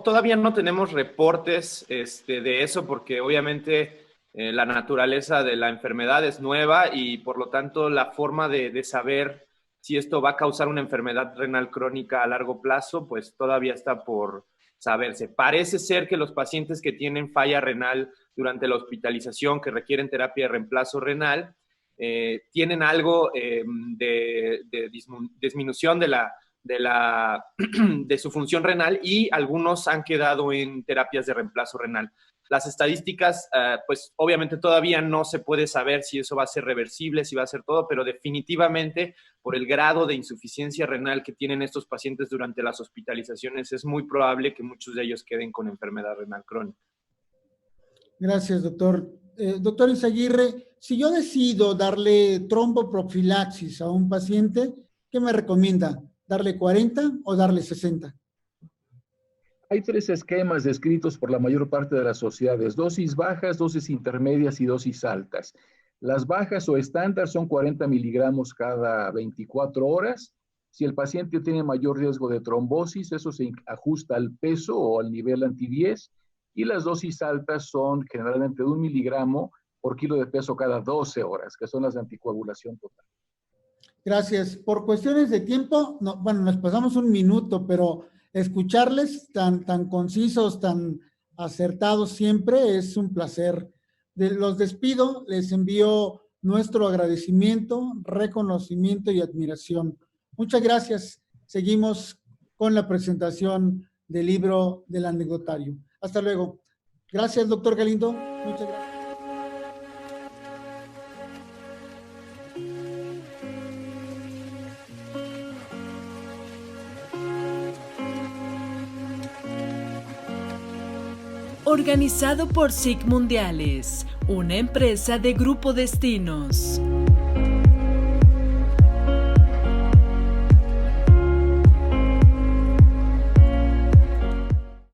todavía no tenemos reportes de eso porque obviamente la naturaleza de la enfermedad es nueva y por lo tanto la forma de saber si esto va a causar una enfermedad renal crónica a largo plazo, pues todavía está por saberse. Parece ser que los pacientes que tienen falla renal durante la hospitalización, que requieren terapia de reemplazo renal, tienen algo de disminución de su función renal y algunos han quedado en terapias de reemplazo renal. Las estadísticas, pues obviamente todavía no se puede saber si eso va a ser reversible, si va a ser todo, pero definitivamente por el grado de insuficiencia renal que tienen estos pacientes durante las hospitalizaciones, es muy probable que muchos de ellos queden con enfermedad renal crónica. Gracias, doctor. Doctor Izaguirre, si yo decido darle tromboprofilaxis a un paciente, ¿qué me recomienda? ¿Darle 40 o darle 60? Hay 3 esquemas descritos por la mayor parte de las sociedades: dosis bajas, dosis intermedias y dosis altas. Las bajas o estándar son 40 miligramos cada 24 horas. Si el paciente tiene mayor riesgo de trombosis, eso se ajusta al peso o al nivel anti-10. Y las dosis altas son generalmente de 1 miligramo por kilo de peso cada 12 horas, que son las de anticoagulación total. Gracias. Por cuestiones de tiempo, nos pasamos un minuto, pero escucharles tan concisos, tan acertados siempre es un placer. Los despido, les envío nuestro agradecimiento, reconocimiento y admiración. Muchas gracias. Seguimos con la presentación del libro del anecdotario. Hasta luego. Gracias, doctor Galindo. Muchas gracias. Organizado por SIG Mundiales, una empresa de Grupo Destinos.